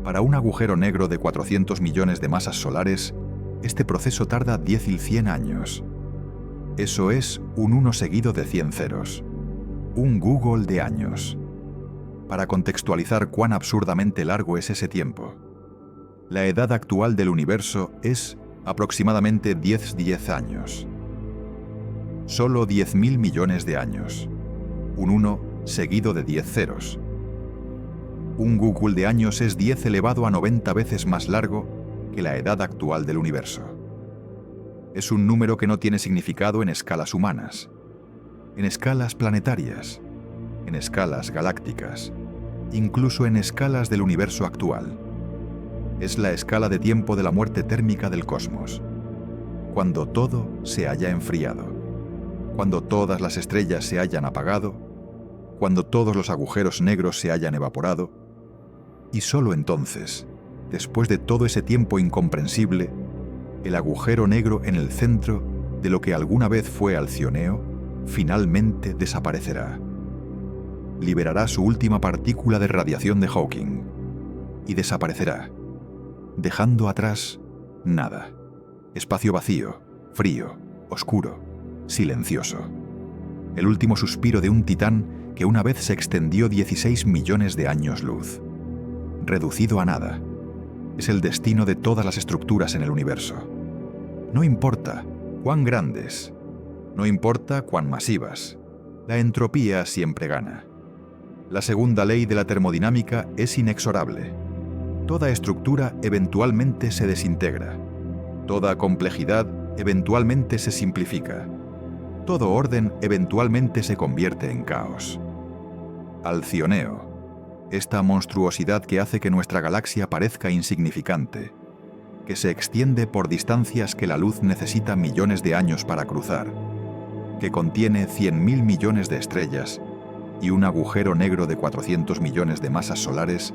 Para un agujero negro de 400 millones de masas solares, este proceso tarda 10.100 años. Eso es un 1 seguido de 100 ceros. Un Google de años. Para contextualizar cuán absurdamente largo es ese tiempo, la edad actual del universo es aproximadamente 10 años. Solo 10.000 millones de años. Un 1 seguido de 10 ceros. Un Google de años es 10 elevado a 90 veces más largo que la edad actual del universo. Es un número que no tiene significado en escalas humanas, en escalas planetarias, en escalas galácticas, incluso en escalas del universo actual. Es la escala de tiempo de la muerte térmica del cosmos, cuando todo se haya enfriado, cuando todas las estrellas se hayan apagado, cuando todos los agujeros negros se hayan evaporado, y solo entonces, después de todo ese tiempo incomprensible, el agujero negro en el centro de lo que alguna vez fue Alcioneo finalmente desaparecerá. Liberará su última partícula de radiación de Hawking y desaparecerá, dejando atrás nada. Espacio vacío, frío, oscuro, silencioso. El último suspiro de un titán que una vez se extendió 16 millones de años luz. Reducido a nada. Es el destino de todas las estructuras en el universo. No importa cuán grandes, no importa cuán masivas, la entropía siempre gana. La segunda ley de la termodinámica es inexorable. Toda estructura eventualmente se desintegra. Toda complejidad eventualmente se simplifica. Todo orden eventualmente se convierte en caos. Alcioneo, esta monstruosidad que hace que nuestra galaxia parezca insignificante, que se extiende por distancias que la luz necesita millones de años para cruzar, que contiene 100.000 millones de estrellas y un agujero negro de 400 millones de masas solares,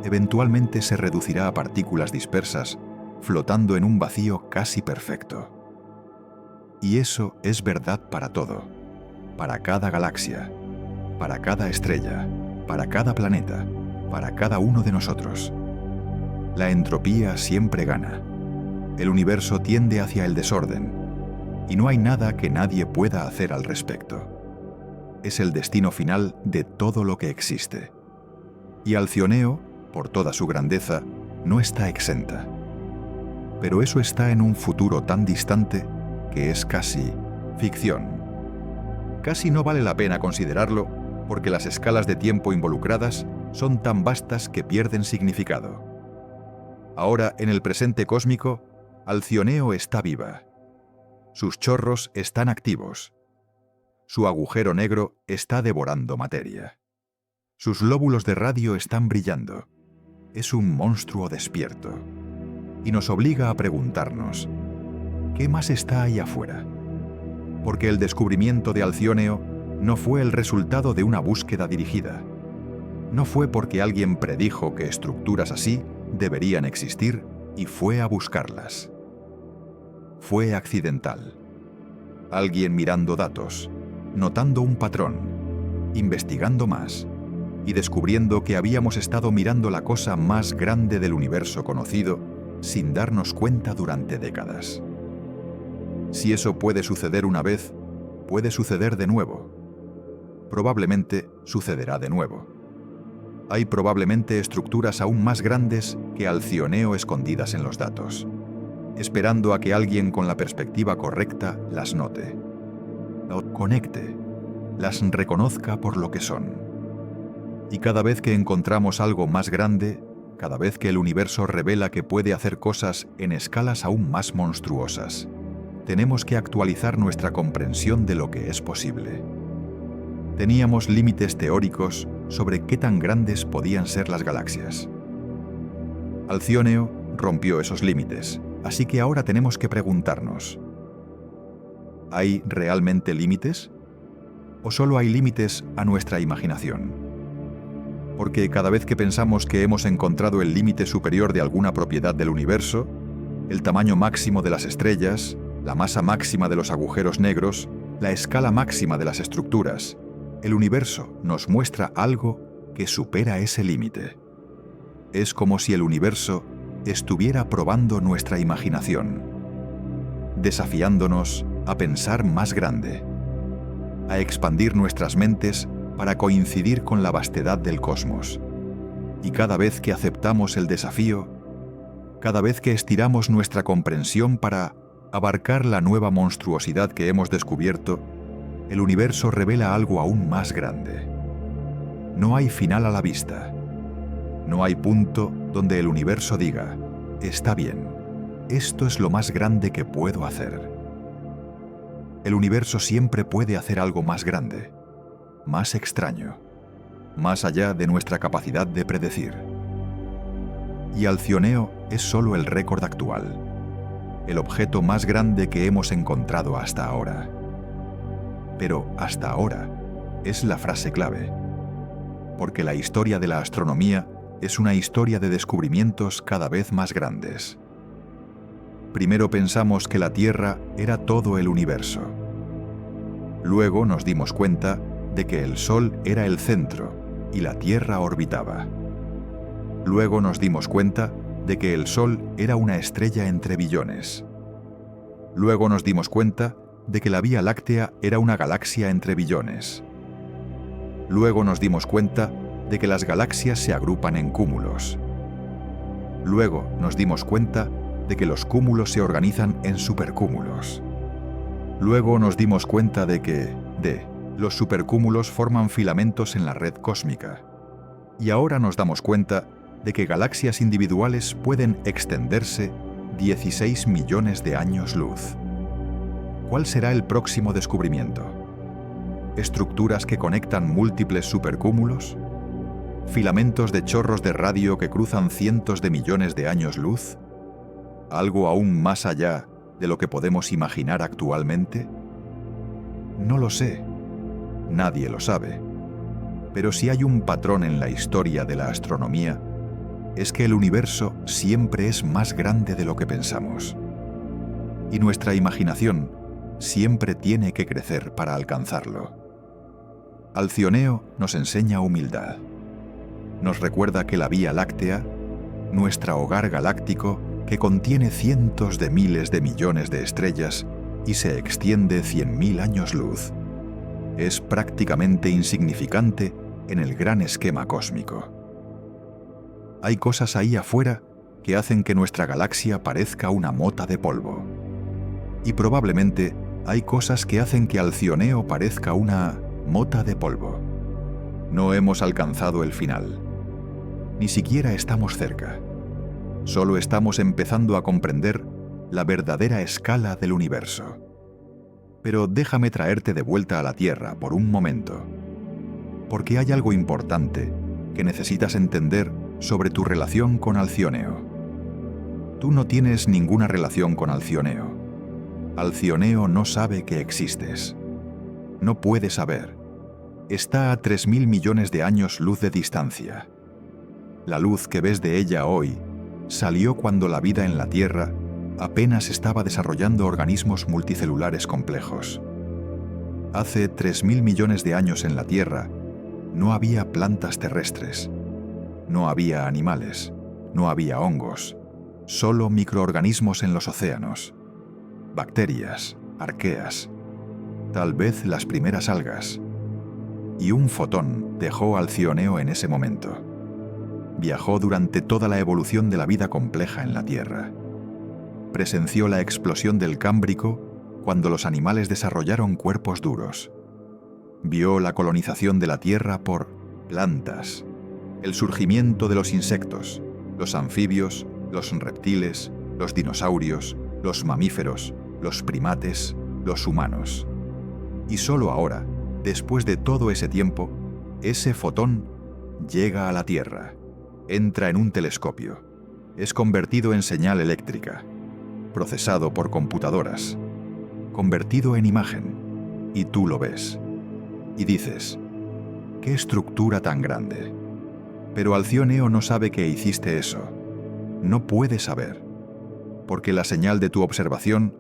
eventualmente se reducirá a partículas dispersas, flotando en un vacío casi perfecto. Y eso es verdad para todo, para cada galaxia, para cada estrella, para cada planeta, para cada uno de nosotros. La entropía siempre gana. El universo tiende hacia el desorden, y no hay nada que nadie pueda hacer al respecto. Es el destino final de todo lo que existe. Y Alcioneo, por toda su grandeza, no está exenta. Pero eso está en un futuro tan distante que es casi ficción. Casi no vale la pena considerarlo porque las escalas de tiempo involucradas son tan vastas que pierden significado. Ahora, en el presente cósmico, Alcioneo está viva. Sus chorros están activos. Su agujero negro está devorando materia. Sus lóbulos de radio están brillando. Es un monstruo despierto. Y nos obliga a preguntarnos, ¿qué más está ahí afuera? Porque el descubrimiento de Alcioneo no fue el resultado de una búsqueda dirigida. No fue porque alguien predijo que estructuras así deberían existir y fue a buscarlas. Fue accidental. Alguien mirando datos, notando un patrón, investigando más y descubriendo que habíamos estado mirando la cosa más grande del universo conocido sin darnos cuenta durante décadas. Si eso puede suceder una vez, puede suceder de nuevo. Probablemente sucederá de nuevo. Hay probablemente estructuras aún más grandes que Alcioneo escondidas en los datos, esperando a que alguien con la perspectiva correcta las note, las conecte, las reconozca por lo que son. Y cada vez que encontramos algo más grande, cada vez que el universo revela que puede hacer cosas en escalas aún más monstruosas, tenemos que actualizar nuestra comprensión de lo que es posible. Teníamos límites teóricos sobre qué tan grandes podían ser las galaxias. Alcioneo rompió esos límites, así que ahora tenemos que preguntarnos, ¿hay realmente límites? ¿O solo hay límites a nuestra imaginación? Porque cada vez que pensamos que hemos encontrado el límite superior de alguna propiedad del universo, el tamaño máximo de las estrellas, la masa máxima de los agujeros negros, la escala máxima de las estructuras, el universo nos muestra algo que supera ese límite. Es como si el universo estuviera probando nuestra imaginación, desafiándonos a pensar más grande, a expandir nuestras mentes para coincidir con la vastedad del cosmos. Y cada vez que aceptamos el desafío, cada vez que estiramos nuestra comprensión para abarcar la nueva monstruosidad que hemos descubierto, el universo revela algo aún más grande. No hay final a la vista. No hay punto donde el universo diga, está bien, esto es lo más grande que puedo hacer. El universo siempre puede hacer algo más grande, más extraño, más allá de nuestra capacidad de predecir. Y Alcioneo es solo el récord actual, el objeto más grande que hemos encontrado hasta ahora. Pero hasta ahora es la frase clave, porque la historia de la astronomía es una historia de descubrimientos cada vez más grandes. Primero pensamos que la Tierra era todo el universo. Luego nos dimos cuenta de que el Sol era el centro y la Tierra orbitaba. Luego nos dimos cuenta de que el Sol era una estrella entre billones. Luego nos dimos cuenta de que la Vía Láctea era una galaxia entre billones. Luego nos dimos cuenta de que las galaxias se agrupan en cúmulos. Luego nos dimos cuenta de que los cúmulos se organizan en supercúmulos. Luego nos dimos cuenta de que, los supercúmulos forman filamentos en la red cósmica. Y ahora nos damos cuenta de que galaxias individuales pueden extenderse 16 millones de años luz. ¿Cuál será el próximo descubrimiento? ¿Estructuras que conectan múltiples supercúmulos? ¿Filamentos de chorros de radio que cruzan cientos de millones de años luz? ¿Algo aún más allá de lo que podemos imaginar actualmente? No lo sé. Nadie lo sabe. Pero si hay un patrón en la historia de la astronomía, es que el universo siempre es más grande de lo que pensamos. Y nuestra imaginación siempre tiene que crecer para alcanzarlo. Alcioneo nos enseña humildad. Nos recuerda que la Vía Láctea, nuestro hogar galáctico, que contiene cientos de miles de millones de estrellas y se extiende 100.000 años luz, es prácticamente insignificante en el gran esquema cósmico. Hay cosas ahí afuera que hacen que nuestra galaxia parezca una mota de polvo. Y probablemente hay cosas que hacen que Alcioneo parezca una mota de polvo. No hemos alcanzado el final. Ni siquiera estamos cerca. Solo estamos empezando a comprender la verdadera escala del universo. Pero déjame traerte de vuelta a la Tierra por un momento, porque hay algo importante que necesitas entender sobre tu relación con Alcioneo. Tú no tienes ninguna relación con Alcioneo. Alcioneo no sabe que existes. No puede saber. Está a 3.000 millones de años luz de distancia. La luz que ves de ella hoy salió cuando la vida en la Tierra apenas estaba desarrollando organismos multicelulares complejos. Hace 3.000 millones de años en la Tierra no había plantas terrestres, no había animales, no había hongos, solo microorganismos en los océanos, bacterias, arqueas, tal vez las primeras algas. Y un fotón dejó Alcioneo en ese momento. Viajó durante toda la evolución de la vida compleja en la Tierra. Presenció la explosión del Cámbrico cuando los animales desarrollaron cuerpos duros. Vio la colonización de la Tierra por plantas, el surgimiento de los insectos, los anfibios, los reptiles, los dinosaurios, los mamíferos, los primates, los humanos. Y solo ahora, después de todo ese tiempo, ese fotón llega a la Tierra, entra en un telescopio, es convertido en señal eléctrica, procesado por computadoras, convertido en imagen, y tú lo ves. Y dices, ¡qué estructura tan grande! Pero Alcioneo no sabe que hiciste eso. No puede saber, porque la señal de tu observación,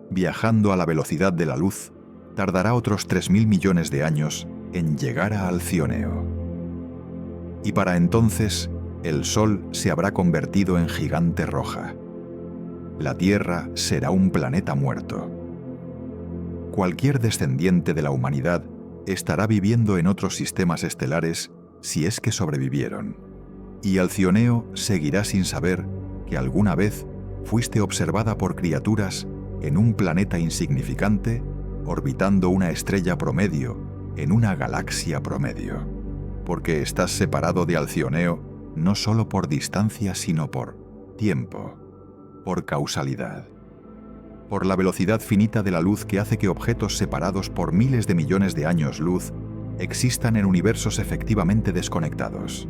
viajando a la velocidad de la luz, tardará otros 3.000 millones de años en llegar a Alcioneo. Y para entonces, el Sol se habrá convertido en gigante roja. La Tierra será un planeta muerto. Cualquier descendiente de la humanidad estará viviendo en otros sistemas estelares si es que sobrevivieron. Y Alcioneo seguirá sin saber que alguna vez fuiste observada por criaturas en un planeta insignificante orbitando una estrella promedio en una galaxia promedio. Porque estás separado de Alcioneo no solo por distancia, sino por tiempo, por causalidad, por la velocidad finita de la luz que hace que objetos separados por miles de millones de años luz existan en universos efectivamente desconectados.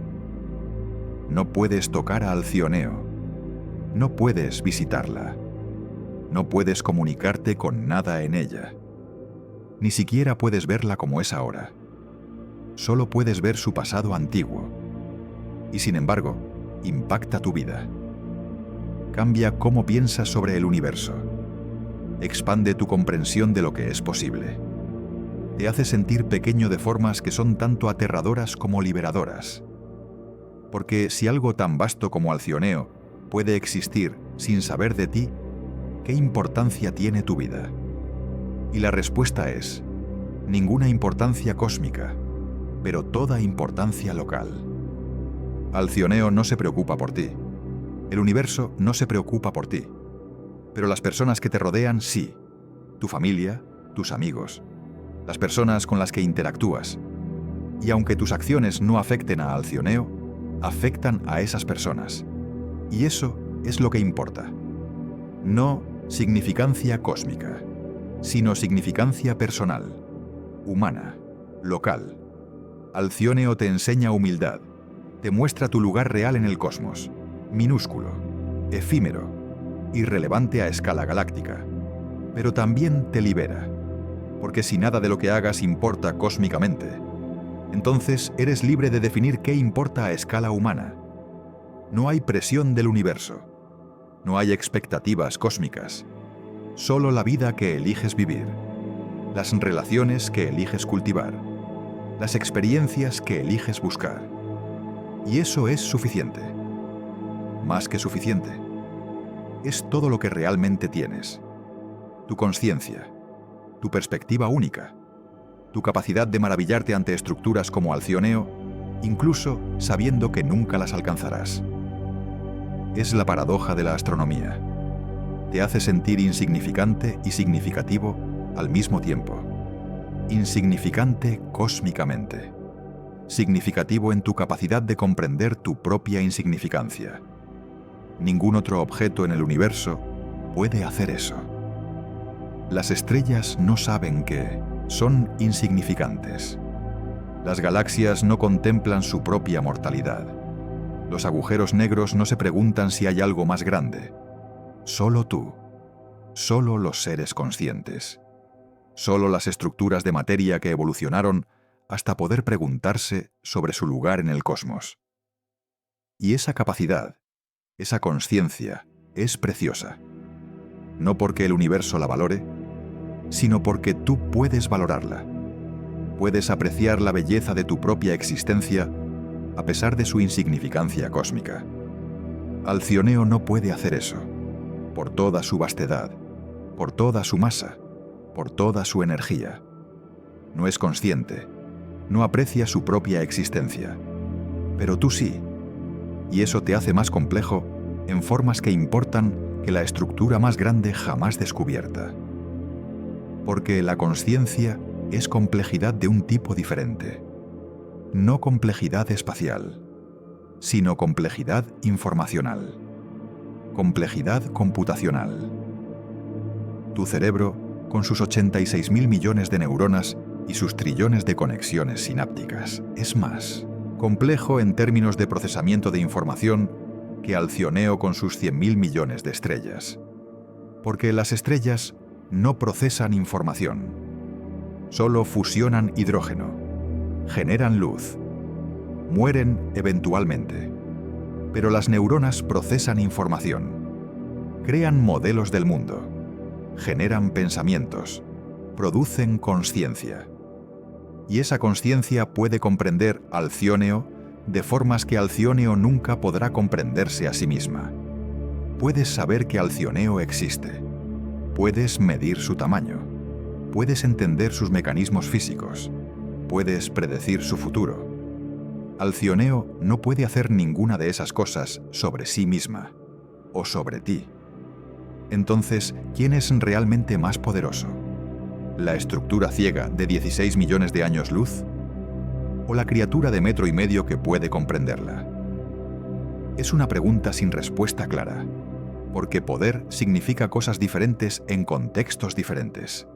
No puedes tocar a Alcioneo, no puedes visitarla, no puedes comunicarte con nada en ella, ni siquiera puedes verla como es ahora. Solo puedes ver su pasado antiguo, y sin embargo, impacta tu vida. Cambia cómo piensas sobre el universo. Expande tu comprensión de lo que es posible. Te hace sentir pequeño de formas que son tanto aterradoras como liberadoras. Porque si algo tan vasto como Alcioneo puede existir sin saber de ti, ¿qué importancia tiene tu vida? Y la respuesta es, ninguna importancia cósmica, pero toda importancia local. Alcioneo no se preocupa por ti. El universo no se preocupa por ti. Pero las personas que te rodean sí. Tu familia, tus amigos, las personas con las que interactúas. Y aunque tus acciones no afecten a Alcioneo, afectan a esas personas. Y eso es lo que importa. No significancia cósmica, sino significancia personal, humana, local. Alcioneo te enseña humildad, te muestra tu lugar real en el cosmos, minúsculo, efímero, irrelevante a escala galáctica, pero también te libera, porque si nada de lo que hagas importa cósmicamente, entonces eres libre de definir qué importa a escala humana. No hay presión del universo, no hay expectativas cósmicas, solo la vida que eliges vivir, las relaciones que eliges cultivar, las experiencias que eliges buscar. Y eso es suficiente. Más que suficiente. Es todo lo que realmente tienes. Tu consciencia, tu perspectiva única, tu capacidad de maravillarte ante estructuras como Alcioneo, incluso sabiendo que nunca las alcanzarás. Es la paradoja de la astronomía. Te hace sentir insignificante y significativo al mismo tiempo. Insignificante cósmicamente. Significativo en tu capacidad de comprender tu propia insignificancia. Ningún otro objeto en el universo puede hacer eso. Las estrellas no saben que son insignificantes. Las galaxias no contemplan su propia mortalidad. Los agujeros negros no se preguntan si hay algo más grande. Solo tú. Solo los seres conscientes. Solo las estructuras de materia que evolucionaron hasta poder preguntarse sobre su lugar en el cosmos. Y esa capacidad, esa consciencia, es preciosa. No porque el universo la valore, sino porque tú puedes valorarla. Puedes apreciar la belleza de tu propia existencia a pesar de su insignificancia cósmica. Alcioneo no puede hacer eso, por toda su vastedad, por toda su masa, por toda su energía. No es consciente, no aprecia su propia existencia. Pero tú sí, y eso te hace más complejo en formas que importan que la estructura más grande jamás descubierta. Porque la consciencia es complejidad de un tipo diferente. No complejidad espacial, sino complejidad informacional. Complejidad computacional. Tu cerebro, con sus 86.000 millones de neuronas y sus trillones de conexiones sinápticas, es más complejo en términos de procesamiento de información que Alcioneo con sus 100.000 millones de estrellas. Porque las estrellas no procesan información, solo fusionan hidrógeno, generan luz, mueren eventualmente. Pero las neuronas procesan información, crean modelos del mundo, generan pensamientos, producen consciencia. Y esa consciencia puede comprender Alcioneo de formas que Alcioneo nunca podrá comprenderse a sí misma. Puedes saber que Alcioneo existe. Puedes medir su tamaño. Puedes entender sus mecanismos físicos. Puedes predecir su futuro. Alcioneo no puede hacer ninguna de esas cosas sobre sí misma o sobre ti. Entonces, ¿quién es realmente más poderoso? ¿La estructura ciega de 16 millones de años luz? ¿O la criatura de 1,5 metros que puede comprenderla? Es una pregunta sin respuesta clara, porque poder significa cosas diferentes en contextos diferentes.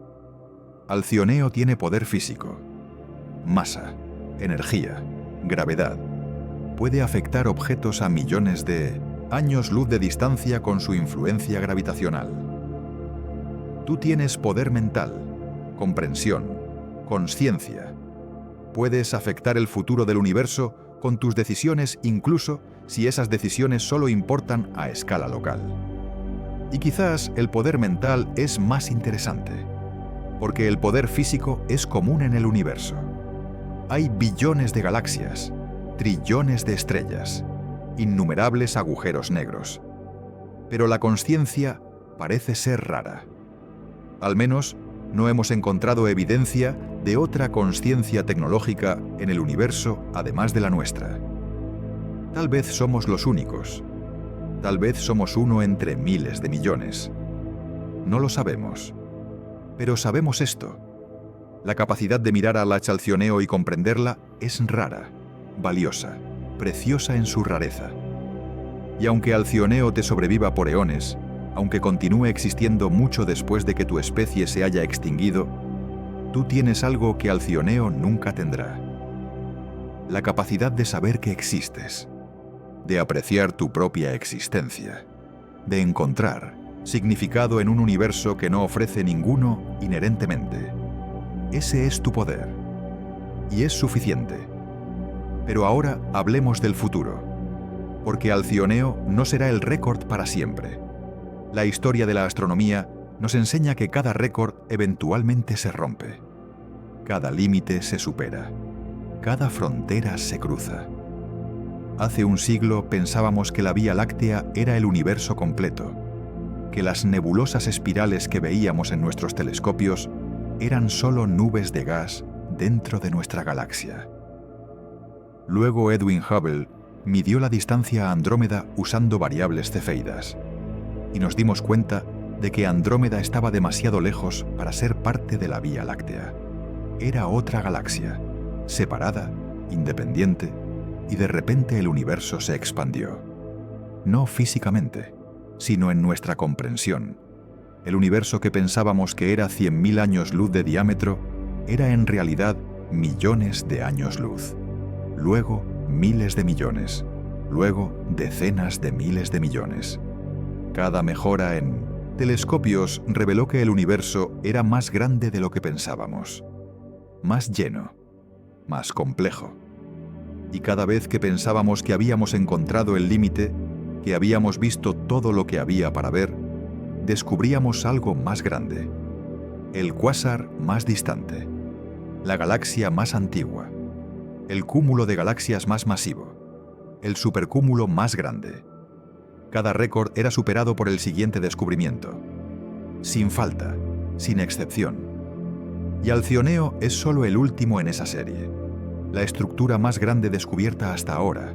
Alcioneo tiene poder físico, masa, energía, gravedad. Puede afectar objetos a millones de años luz de distancia con su influencia gravitacional. Tú tienes poder mental, comprensión, consciencia. Puedes afectar el futuro del universo con tus decisiones, incluso si esas decisiones solo importan a escala local. Y quizás el poder mental es más interesante, porque el poder físico es común en el universo. Hay billones de galaxias, trillones de estrellas, innumerables agujeros negros. Pero la consciencia parece ser rara. Al menos, no hemos encontrado evidencia de otra consciencia tecnológica en el universo además de la nuestra. Tal vez somos los únicos. Tal vez somos uno entre miles de millones. No lo sabemos. Pero sabemos esto. La capacidad de mirar a la Alcioneo y comprenderla es rara, valiosa, preciosa en su rareza. Y aunque Alcioneo te sobreviva por eones, aunque continúe existiendo mucho después de que tu especie se haya extinguido, tú tienes algo que Alcioneo nunca tendrá. La capacidad de saber que existes, de apreciar tu propia existencia, de encontrar significado en un universo que no ofrece ninguno inherentemente. Ese es tu poder. Y es suficiente. Pero ahora hablemos del futuro. Porque Alcioneo no será el récord para siempre. La historia de la astronomía nos enseña que cada récord eventualmente se rompe. Cada límite se supera. Cada frontera se cruza. Hace un siglo pensábamos que la Vía Láctea era el universo completo, que las nebulosas espirales que veíamos en nuestros telescopios eran solo nubes de gas dentro de nuestra galaxia. Luego Edwin Hubble midió la distancia a Andrómeda usando variables cefeidas, y nos dimos cuenta de que Andrómeda estaba demasiado lejos para ser parte de la Vía Láctea. Era otra galaxia, separada, independiente, y de repente el universo se expandió. No físicamente, sino en nuestra comprensión. El universo que pensábamos que era 100.000 años luz de diámetro era en realidad millones de años luz. Luego, miles de millones. Luego, decenas de miles de millones. Cada mejora en telescopios reveló que el universo era más grande de lo que pensábamos. Más lleno. Más complejo. Y cada vez que pensábamos que habíamos encontrado el límite, que habíamos visto todo lo que había para ver, descubríamos algo más grande. El cuásar más distante. La galaxia más antigua. El cúmulo de galaxias más masivo. El supercúmulo más grande. Cada récord era superado por el siguiente descubrimiento. Sin falta, sin excepción. Y Alcioneo es solo el último en esa serie. La estructura más grande descubierta hasta ahora.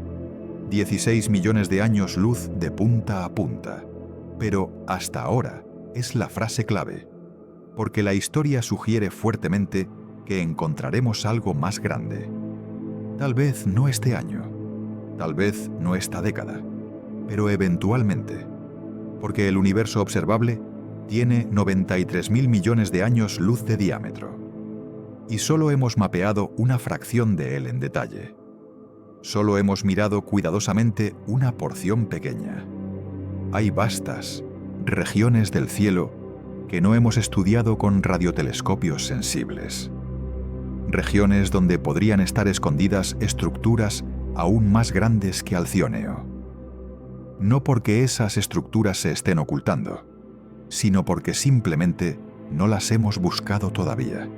16 millones de años luz de punta a punta. Pero hasta ahora es la frase clave, porque la historia sugiere fuertemente que encontraremos algo más grande. Tal vez no este año, tal vez no esta década, pero eventualmente, porque el universo observable tiene 93.000 millones de años luz de diámetro. Y solo hemos mapeado una fracción de él en detalle. Solo hemos mirado cuidadosamente una porción pequeña. Hay vastas regiones del cielo que no hemos estudiado con radiotelescopios sensibles. Regiones donde podrían estar escondidas estructuras aún más grandes que Alcioneo. No porque esas estructuras se estén ocultando, sino porque simplemente no las hemos buscado todavía.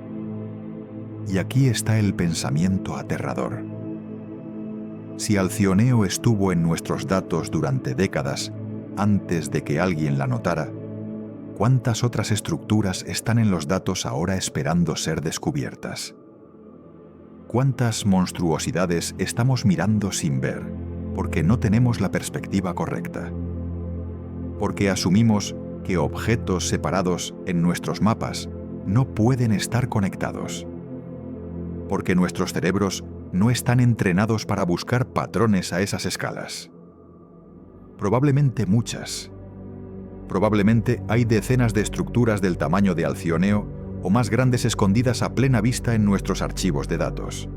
Y aquí está el pensamiento aterrador. Si Alcioneo estuvo en nuestros datos durante décadas antes de que alguien la notara, ¿cuántas otras estructuras están en los datos ahora esperando ser descubiertas? ¿Cuántas monstruosidades estamos mirando sin ver porque no tenemos la perspectiva correcta? Porque asumimos que objetos separados en nuestros mapas no pueden estar conectados. Porque nuestros cerebros no están entrenados para buscar patrones a esas escalas. Probablemente muchas. Probablemente hay decenas de estructuras del tamaño de Alcioneo o más grandes escondidas a plena vista en nuestros archivos de datos,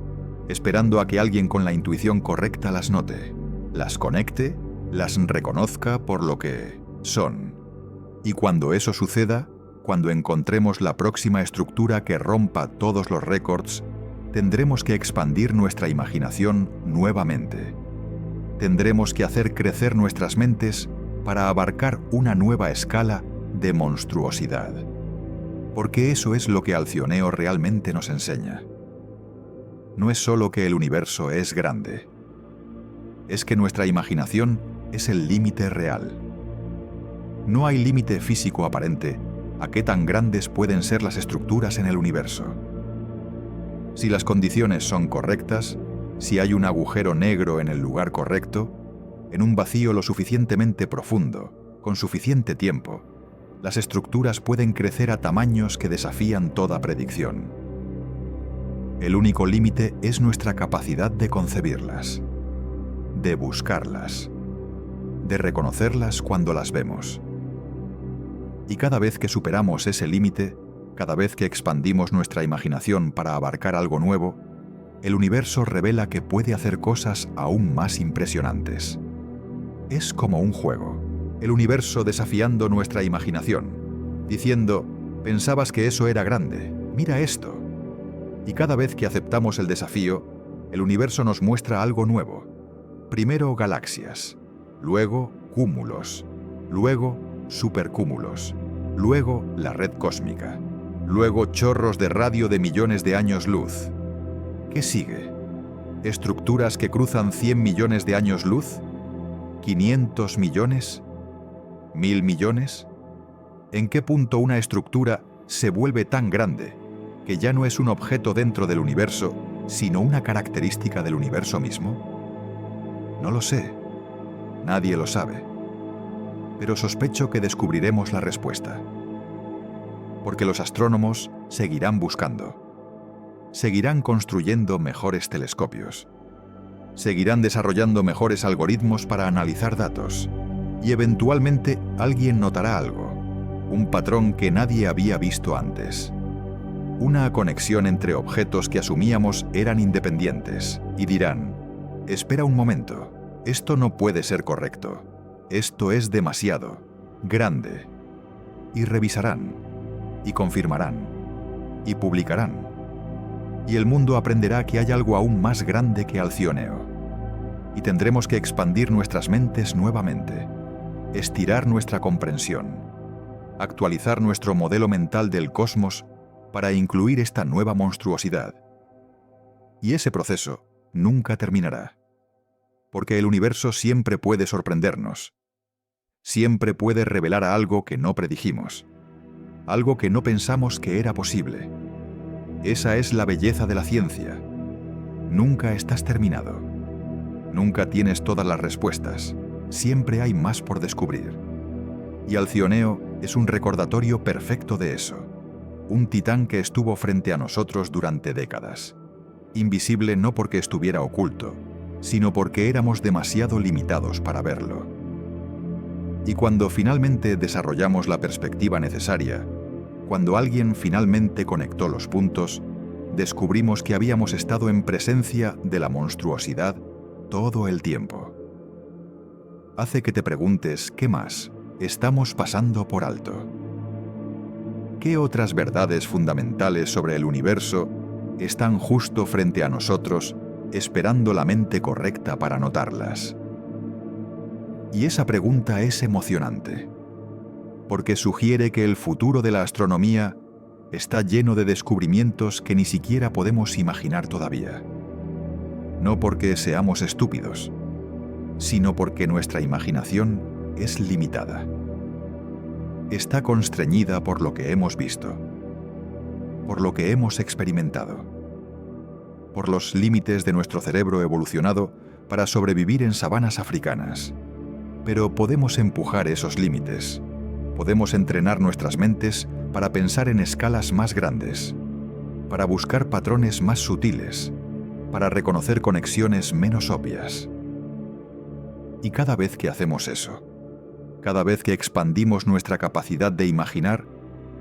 esperando a que alguien con la intuición correcta las note, las conecte, las reconozca por lo que son. Y cuando eso suceda, cuando encontremos la próxima estructura que rompa todos los récords, tendremos que expandir nuestra imaginación nuevamente. Tendremos que hacer crecer nuestras mentes para abarcar una nueva escala de monstruosidad. Porque eso es lo que Alcioneo realmente nos enseña. No es solo que el universo es grande. Es que nuestra imaginación es el límite real. No hay límite físico aparente a qué tan grandes pueden ser las estructuras en el universo. Si las condiciones son correctas, si hay un agujero negro en el lugar correcto, en un vacío lo suficientemente profundo, con suficiente tiempo, las estructuras pueden crecer a tamaños que desafían toda predicción. El único límite es nuestra capacidad de concebirlas, de buscarlas, de reconocerlas cuando las vemos. Y cada vez que superamos ese límite, cada vez que expandimos nuestra imaginación para abarcar algo nuevo, el universo revela que puede hacer cosas aún más impresionantes. Es como un juego, el universo desafiando nuestra imaginación, diciendo, pensabas que eso era grande, mira esto. Y cada vez que aceptamos el desafío, el universo nos muestra algo nuevo. Primero galaxias, luego cúmulos, luego supercúmulos, luego la red cósmica, luego chorros de radio de millones de años luz. ¿Qué sigue? ¿Estructuras que cruzan 100 millones de años luz? ¿500 millones? ¿1000 millones? ¿En qué punto una estructura se vuelve tan grande que ya no es un objeto dentro del universo, sino una característica del universo mismo? No lo sé. Nadie lo sabe. Pero sospecho que descubriremos la respuesta. Porque los astrónomos seguirán buscando. Seguirán construyendo mejores telescopios. Seguirán desarrollando mejores algoritmos para analizar datos. Y eventualmente alguien notará algo. Un patrón que nadie había visto antes. Una conexión entre objetos que asumíamos eran independientes. Y dirán, espera un momento, esto no puede ser correcto. Esto es demasiado grande. Y revisarán, y confirmarán, y publicarán. Y el mundo aprenderá que hay algo aún más grande que Alcioneo. Y tendremos que expandir nuestras mentes nuevamente, estirar nuestra comprensión, actualizar nuestro modelo mental del cosmos para incluir esta nueva monstruosidad. Y ese proceso nunca terminará, porque el universo siempre puede sorprendernos, siempre puede revelar algo que no predijimos, algo que no pensamos que era posible. Esa es la belleza de la ciencia. Nunca estás terminado. Nunca tienes todas las respuestas. Siempre hay más por descubrir. Y Alcioneo es un recordatorio perfecto de eso. Un titán que estuvo frente a nosotros durante décadas. Invisible no porque estuviera oculto, sino porque éramos demasiado limitados para verlo. Y cuando finalmente desarrollamos la perspectiva necesaria, cuando alguien finalmente conectó los puntos, descubrimos que habíamos estado en presencia de la monstruosidad todo el tiempo. Hace que te preguntes, ¿qué más estamos pasando por alto? ¿Qué otras verdades fundamentales sobre el universo están justo frente a nosotros, esperando la mente correcta para notarlas? Y esa pregunta es emocionante, porque sugiere que el futuro de la astronomía está lleno de descubrimientos que ni siquiera podemos imaginar todavía. No porque seamos estúpidos, sino porque nuestra imaginación es limitada. Está constreñida por lo que hemos visto, por lo que hemos experimentado, por los límites de nuestro cerebro evolucionado para sobrevivir en sabanas africanas. Pero podemos empujar esos límites. Podemos entrenar nuestras mentes para pensar en escalas más grandes, para buscar patrones más sutiles, para reconocer conexiones menos obvias. Y cada vez que hacemos eso, cada vez que expandimos nuestra capacidad de imaginar,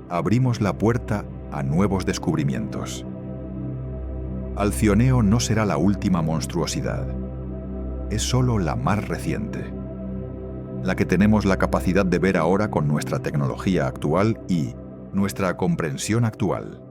abrimos la puerta a nuevos descubrimientos. Alcioneo no será la última monstruosidad. Es solo la más reciente. La que tenemos la capacidad de ver ahora con nuestra tecnología actual y nuestra comprensión actual.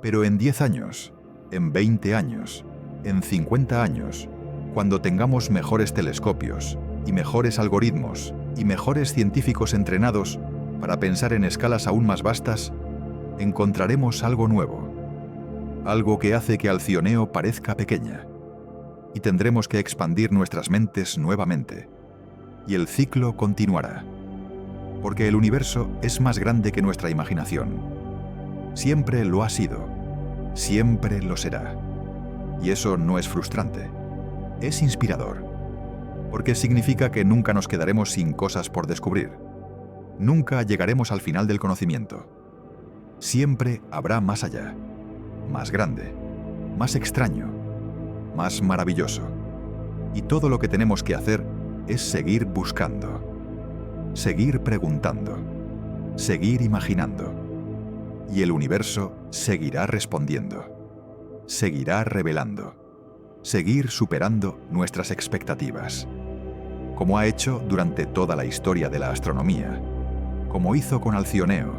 Pero en 10 años, en 20 años, en 50 años, cuando tengamos mejores telescopios y mejores algoritmos y mejores científicos entrenados para pensar en escalas aún más vastas, encontraremos algo nuevo, algo que hace que Alcioneo parezca pequeña, y tendremos que expandir nuestras mentes nuevamente. Y el ciclo continuará, porque el universo es más grande que nuestra imaginación. Siempre lo ha sido, siempre lo será. Y eso no es frustrante, es inspirador, porque significa que nunca nos quedaremos sin cosas por descubrir. Nunca llegaremos al final del conocimiento. Siempre habrá más allá, más grande, más extraño, más maravilloso. Y todo lo que tenemos que hacer es seguir buscando, seguir preguntando, seguir imaginando. Y el universo seguirá respondiendo, seguirá revelando, seguir superando nuestras expectativas. como ha hecho durante toda la historia de la astronomía, como hizo con Alcioneo,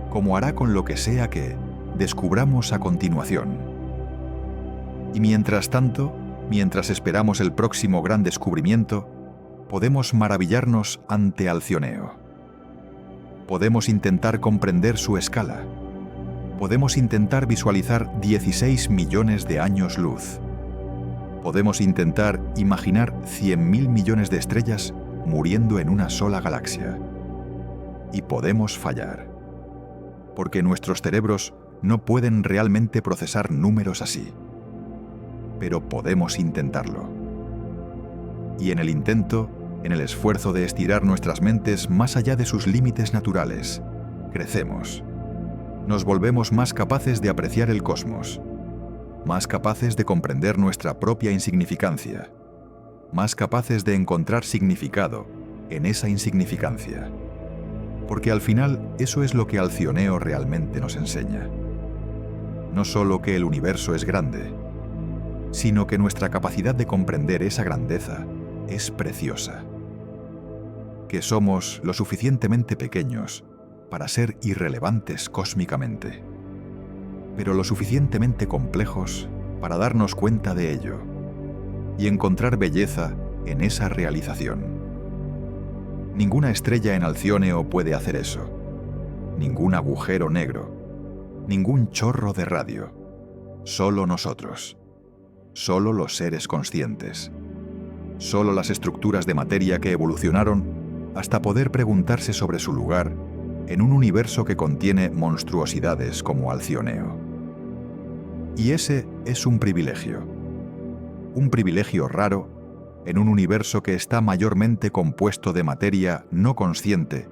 como hará con lo que sea que descubramos a continuación. Y mientras tanto, mientras esperamos el próximo gran descubrimiento, podemos maravillarnos ante Alcioneo. Podemos intentar comprender su escala. Podemos intentar visualizar 16 millones de años luz. Podemos intentar imaginar 100.000 millones de estrellas muriendo en una sola galaxia. Y podemos fallar, porque nuestros cerebros no pueden realmente procesar números así. Pero podemos intentarlo. Y en el intento, en el esfuerzo de estirar nuestras mentes más allá de sus límites naturales, crecemos. Nos volvemos más capaces de apreciar el cosmos, más capaces de comprender nuestra propia insignificancia, más capaces de encontrar significado en esa insignificancia. Porque al final eso es lo que Alcioneo realmente nos enseña. No solo que el universo es grande, sino que nuestra capacidad de comprender esa grandeza es preciosa. Que somos lo suficientemente pequeños para ser irrelevantes cósmicamente, pero lo suficientemente complejos para darnos cuenta de ello y encontrar belleza en esa realización. Ninguna estrella en Alcioneo puede hacer eso, ningún agujero negro, ningún chorro de radio, solo nosotros, solo los seres conscientes, solo las estructuras de materia que evolucionaron hasta poder preguntarse sobre su lugar en un universo que contiene monstruosidades como Alcioneo. Y ese es un privilegio raro en un universo que está mayormente compuesto de materia no consciente,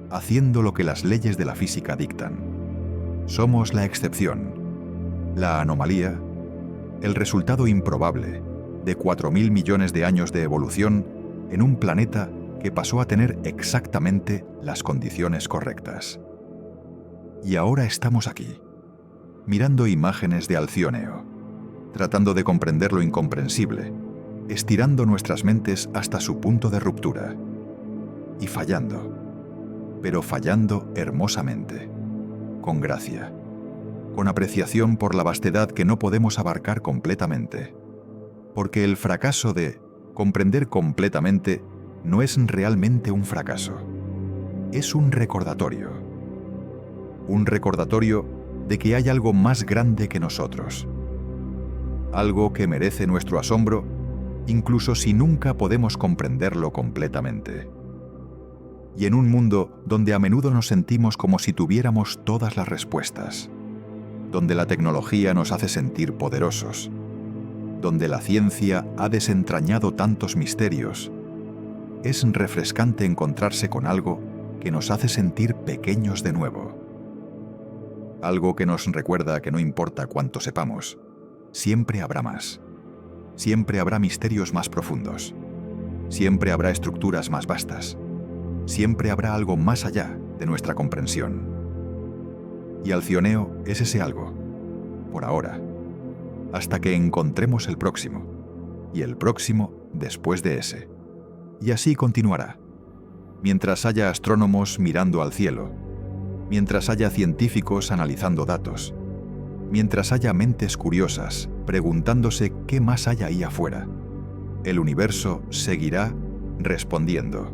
haciendo lo que las leyes de la física dictan. Somos la excepción, la anomalía, el resultado improbable de 4.000 millones de años de evolución en un planeta que pasó a tener exactamente las condiciones correctas. Y ahora estamos aquí, mirando imágenes de Alcioneo, tratando de comprender lo incomprensible, estirando nuestras mentes hasta su punto de ruptura, y fallando, pero fallando hermosamente, con gracia, con apreciación por la vastedad que no podemos abarcar completamente, porque el fracaso de comprender completamente no es realmente un fracaso, es un recordatorio de que hay algo más grande que nosotros, algo que merece nuestro asombro, incluso si nunca podemos comprenderlo completamente. Y en un mundo donde a menudo nos sentimos como si tuviéramos todas las respuestas, donde la tecnología nos hace sentir poderosos, donde la ciencia ha desentrañado tantos misterios, es refrescante encontrarse con algo que nos hace sentir pequeños de nuevo. Algo que nos recuerda que no importa cuánto sepamos, siempre habrá más. Siempre habrá misterios más profundos. Siempre habrá estructuras más vastas. Siempre habrá algo más allá de nuestra comprensión. Y Alcioneo es ese algo, por ahora, hasta que encontremos el próximo, y el próximo después de ese. Y así continuará, mientras haya astrónomos mirando al cielo, mientras haya científicos analizando datos, mientras haya mentes curiosas preguntándose qué más hay ahí afuera. El universo seguirá respondiendo,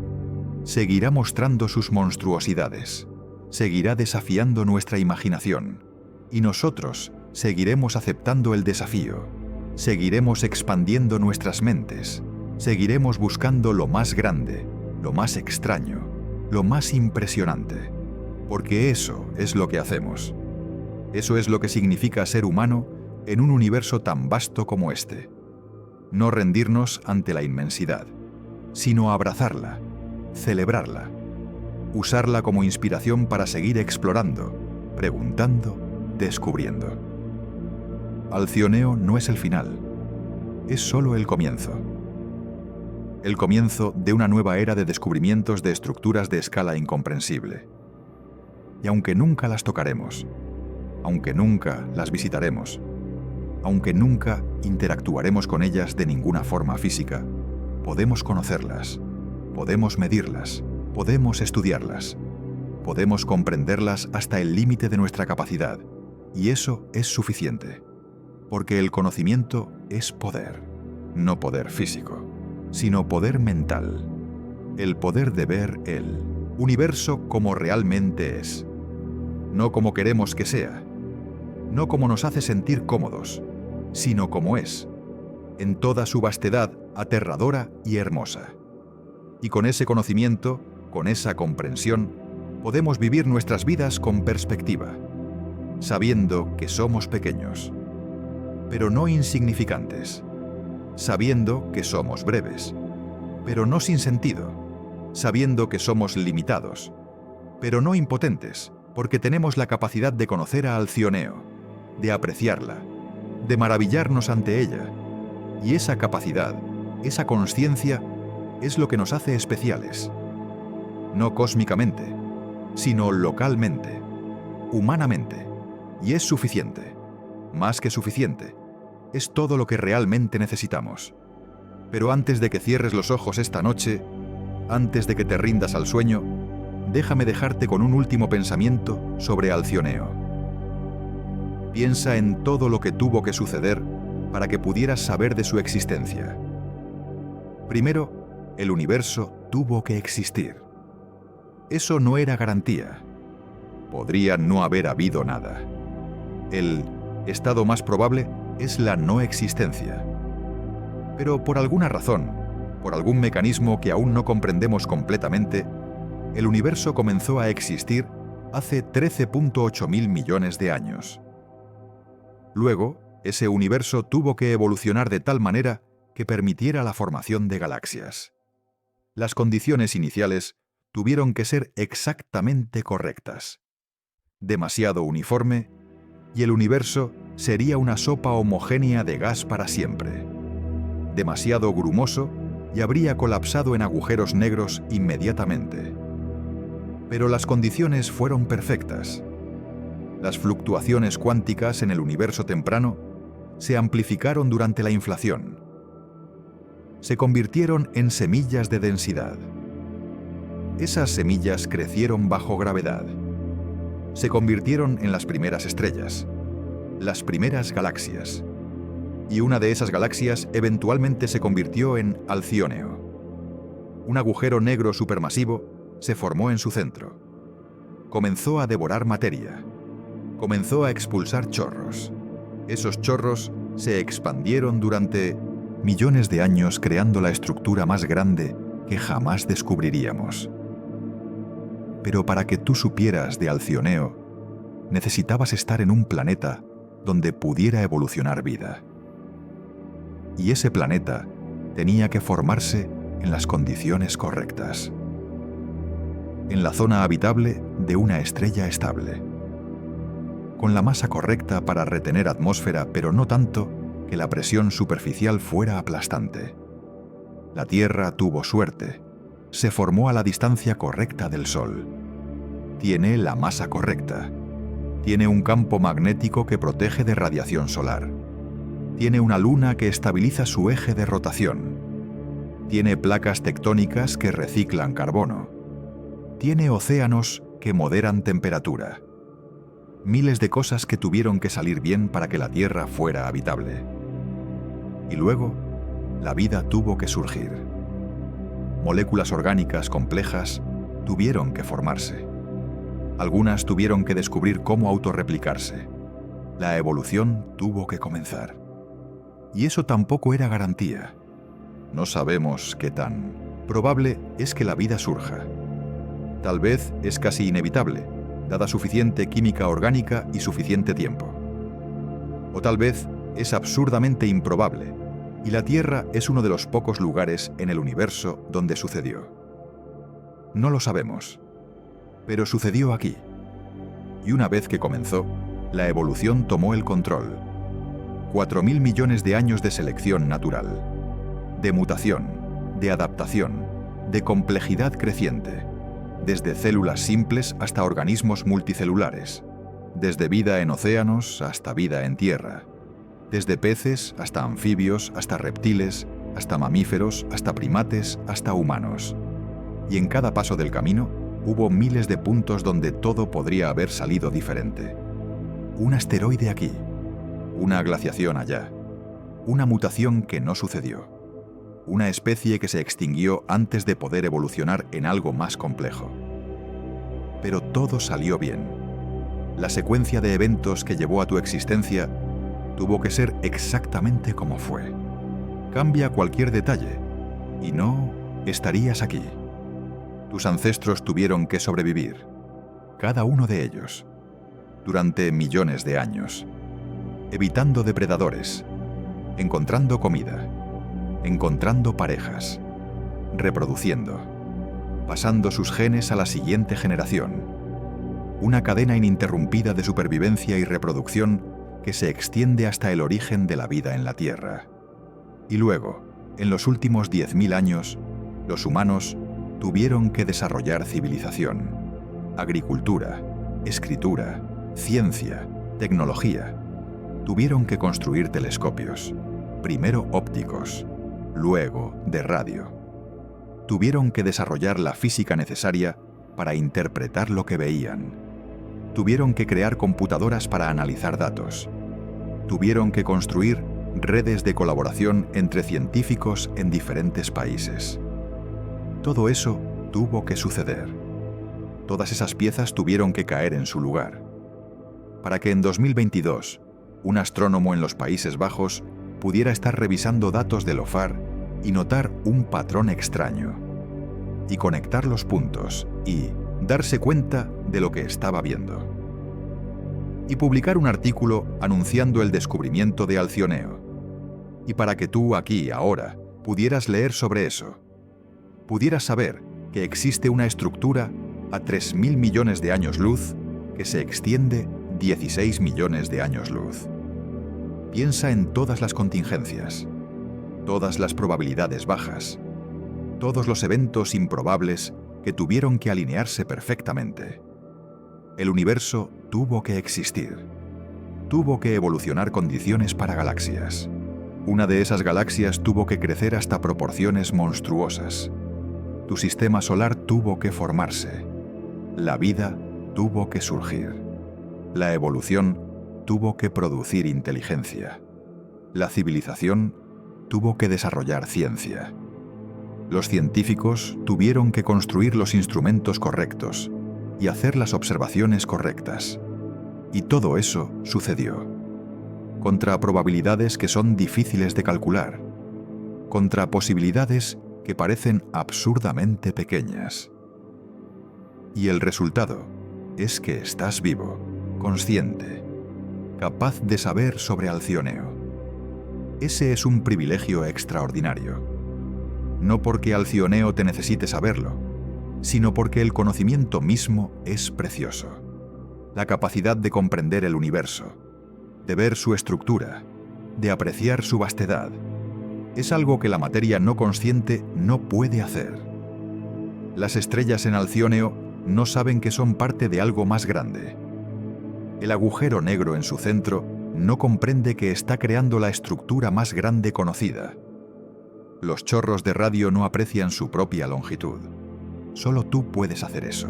seguirá mostrando sus monstruosidades, seguirá desafiando nuestra imaginación, y nosotros seguiremos aceptando el desafío, seguiremos expandiendo nuestras mentes, seguiremos buscando lo más grande, lo más extraño, lo más impresionante, porque eso es lo que hacemos. Eso es lo que significa ser humano en un universo tan vasto como este. No rendirnos ante la inmensidad, sino abrazarla, celebrarla, usarla como inspiración para seguir explorando, preguntando, descubriendo. Alcioneo no es el final, es solo el comienzo. El comienzo de una nueva era de descubrimientos de estructuras de escala incomprensible. Y aunque nunca las tocaremos, aunque nunca las visitaremos, aunque nunca interactuaremos con ellas de ninguna forma física, podemos conocerlas, Podemos medirlas, podemos estudiarlas, podemos comprenderlas hasta el límite de nuestra capacidad, y eso es suficiente, porque el conocimiento es poder, no poder físico, sino poder mental, el poder de ver el universo como realmente es, no como queremos que sea, no como nos hace sentir cómodos, sino como es, en toda su vastedad aterradora y hermosa. Y con ese conocimiento, con esa comprensión, podemos vivir nuestras vidas con perspectiva, sabiendo que somos pequeños, pero no insignificantes, sabiendo que somos breves, pero no sin sentido, sabiendo que somos limitados, pero no impotentes, porque tenemos la capacidad de conocer a Alcioneo, de apreciarla, de maravillarnos ante ella, y esa capacidad, esa consciencia, es lo que nos hace especiales, no cósmicamente, sino localmente, humanamente, y es suficiente, más que suficiente, es todo lo que realmente necesitamos. Pero antes de que cierres los ojos esta noche, antes de que te rindas al sueño, déjame dejarte con un último pensamiento sobre Alcioneo. Piensa en todo lo que tuvo que suceder para que pudieras saber de su existencia. Primero, el universo tuvo que existir. Eso no era garantía. Podría no haber habido nada. El estado más probable es la no existencia. Pero por alguna razón, por algún mecanismo que aún no comprendemos completamente, el universo comenzó a existir hace 13.8 mil millones de años. Luego, ese universo tuvo que evolucionar de tal manera que permitiera la formación de galaxias. Las condiciones iniciales tuvieron que ser exactamente correctas. Demasiado uniforme, y el universo sería una sopa homogénea de gas para siempre. Demasiado grumoso, y habría colapsado en agujeros negros inmediatamente. Pero las condiciones fueron perfectas. Las fluctuaciones cuánticas en el universo temprano se amplificaron durante la inflación. Se convirtieron en semillas de densidad. Esas semillas crecieron bajo gravedad. Se convirtieron en las primeras estrellas, las primeras galaxias. Y una de esas galaxias eventualmente se convirtió en Alcioneo. Un agujero negro supermasivo se formó en su centro. Comenzó a devorar materia. Comenzó a expulsar chorros. Esos chorros se expandieron durante millones de años, creando la estructura más grande que jamás descubriríamos. Pero para que tú supieras de Alcioneo, necesitabas estar en un planeta donde pudiera evolucionar vida. Y ese planeta tenía que formarse en las condiciones correctas, en la zona habitable de una estrella estable, con la masa correcta para retener atmósfera, pero no tanto que la presión superficial fuera aplastante. La Tierra tuvo suerte, se formó a la distancia correcta del Sol. Tiene la masa correcta. Tiene un campo magnético que protege de radiación solar. Tiene una luna que estabiliza su eje de rotación. Tiene placas tectónicas que reciclan carbono. Tiene océanos que moderan temperatura. Miles de cosas que tuvieron que salir bien para que la Tierra fuera habitable. Y luego, la vida tuvo que surgir. Moléculas orgánicas complejas tuvieron que formarse. Algunas tuvieron que descubrir cómo autorreplicarse. La evolución tuvo que comenzar. Y eso tampoco era garantía. No sabemos qué tan probable es que la vida surja. Tal vez es casi inevitable, dada suficiente química orgánica y suficiente tiempo. O tal vez es absurdamente improbable, y la Tierra es uno de los pocos lugares en el universo donde sucedió. No lo sabemos, pero sucedió aquí. Y una vez que comenzó, la evolución tomó el control. 4.000 millones de años de selección natural, de mutación, de adaptación, de complejidad creciente, desde células simples hasta organismos multicelulares, desde vida en océanos hasta vida en tierra, desde peces hasta anfibios, hasta reptiles, hasta mamíferos, hasta primates, hasta humanos. Y en cada paso del camino hubo miles de puntos donde todo podría haber salido diferente. Un asteroide aquí, una glaciación allá, una mutación que no sucedió, una especie que se extinguió antes de poder evolucionar en algo más complejo. Pero todo salió bien. La secuencia de eventos que llevó a tu existencia tuvo que ser exactamente como fue. Cambia cualquier detalle y no estarías aquí. Tus ancestros tuvieron que sobrevivir, cada uno de ellos, durante millones de años, evitando depredadores, encontrando comida, encontrando parejas, reproduciendo, pasando sus genes a la siguiente generación. Una cadena ininterrumpida de supervivencia y reproducción que se extiende hasta el origen de la vida en la Tierra. Y luego, en los últimos 10.000 años, los humanos tuvieron que desarrollar civilización, agricultura, escritura, ciencia, tecnología. Tuvieron que construir telescopios, primero ópticos, luego de radio. Tuvieron que desarrollar la física necesaria para interpretar lo que veían. Tuvieron que crear computadoras para analizar datos. Tuvieron que construir redes de colaboración entre científicos en diferentes países. Todo eso tuvo que suceder. Todas esas piezas tuvieron que caer en su lugar. Para que en 2022, un astrónomo en los Países Bajos pudiera estar revisando datos del OFAR y notar un patrón extraño, y conectar los puntos y darse cuenta de lo que estaba viendo. Y publicar un artículo anunciando el descubrimiento de Alcioneo. Y para que tú aquí, ahora, pudieras leer sobre eso, pudieras saber que existe una estructura a 3.000 millones de años luz que se extiende 16 millones de años luz. Piensa en todas las contingencias, todas las probabilidades bajas, todos los eventos improbables que tuvieron que alinearse perfectamente. El universo tuvo que existir. Tuvo que evolucionar condiciones para galaxias. Una de esas galaxias tuvo que crecer hasta proporciones monstruosas. Tu sistema solar tuvo que formarse. La vida tuvo que surgir. La evolución tuvo que producir inteligencia. La civilización tuvo que desarrollar ciencia. Los científicos tuvieron que construir los instrumentos correctos y hacer las observaciones correctas. Y todo eso sucedió. Contra probabilidades que son difíciles de calcular. Contra posibilidades que parecen absurdamente pequeñas. Y el resultado es que estás vivo, consciente, capaz de saber sobre Alcioneo. Ese es un privilegio extraordinario. No porque Alcioneo te necesite saberlo, sino porque el conocimiento mismo es precioso. La capacidad de comprender el universo, de ver su estructura, de apreciar su vastedad, es algo que la materia no consciente no puede hacer. Las estrellas en Alcioneo no saben que son parte de algo más grande. El agujero negro en su centro no comprende que está creando la estructura más grande conocida. Los chorros de radio no aprecian su propia longitud. Solo tú puedes hacer eso.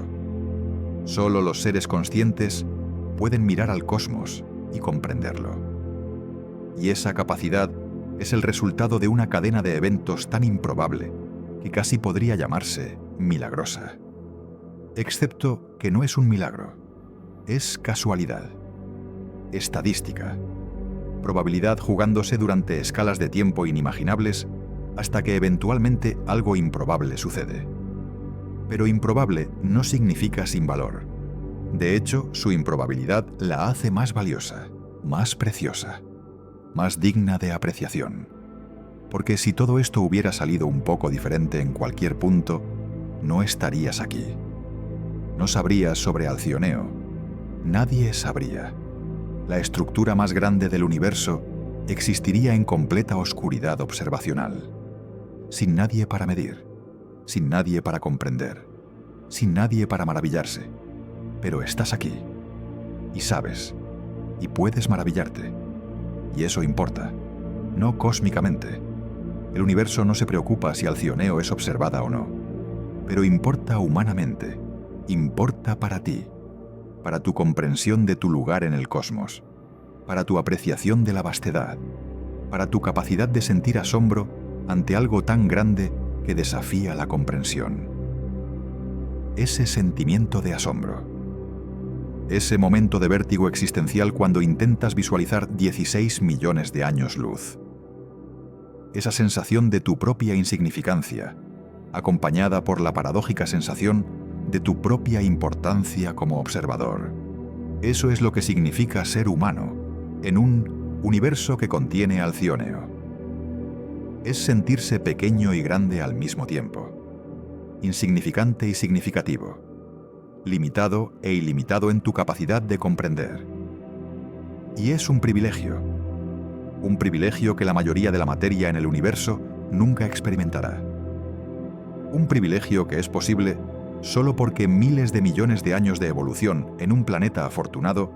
Solo los seres conscientes pueden mirar al cosmos y comprenderlo. Y esa capacidad es el resultado de una cadena de eventos tan improbable que casi podría llamarse milagrosa. Excepto que no es un milagro, es casualidad, estadística, probabilidad jugándose durante escalas de tiempo inimaginables hasta que eventualmente algo improbable sucede. Pero improbable no significa sin valor. De hecho, su improbabilidad la hace más valiosa, más preciosa, más digna de apreciación. Porque si todo esto hubiera salido un poco diferente en cualquier punto, no estarías aquí. No sabrías sobre Alcioneo. Nadie sabría. La estructura más grande del universo existiría en completa oscuridad observacional. Sin nadie para medir, sin nadie para comprender, sin nadie para maravillarse. Pero estás aquí, y sabes, y puedes maravillarte. Y eso importa, no cósmicamente. El universo no se preocupa si Alcioneo es observada o no. pero importa humanamente, importa para ti, para tu comprensión de tu lugar en el cosmos, para tu apreciación de la vastedad, para tu capacidad de sentir asombro ante algo tan grande que desafía la comprensión. Ese sentimiento de asombro, ese momento de vértigo existencial cuando intentas visualizar 16 millones de años luz. Esa sensación de tu propia insignificancia, acompañada por la paradójica sensación de tu propia importancia como observador. Eso es lo que significa ser humano en un universo que contiene Alcioneo. Es sentirse pequeño y grande al mismo tiempo, insignificante y significativo, limitado e ilimitado en tu capacidad de comprender. Y es un privilegio que la mayoría de la materia en el universo nunca experimentará. Un privilegio que es posible solo porque miles de millones de años de evolución en un planeta afortunado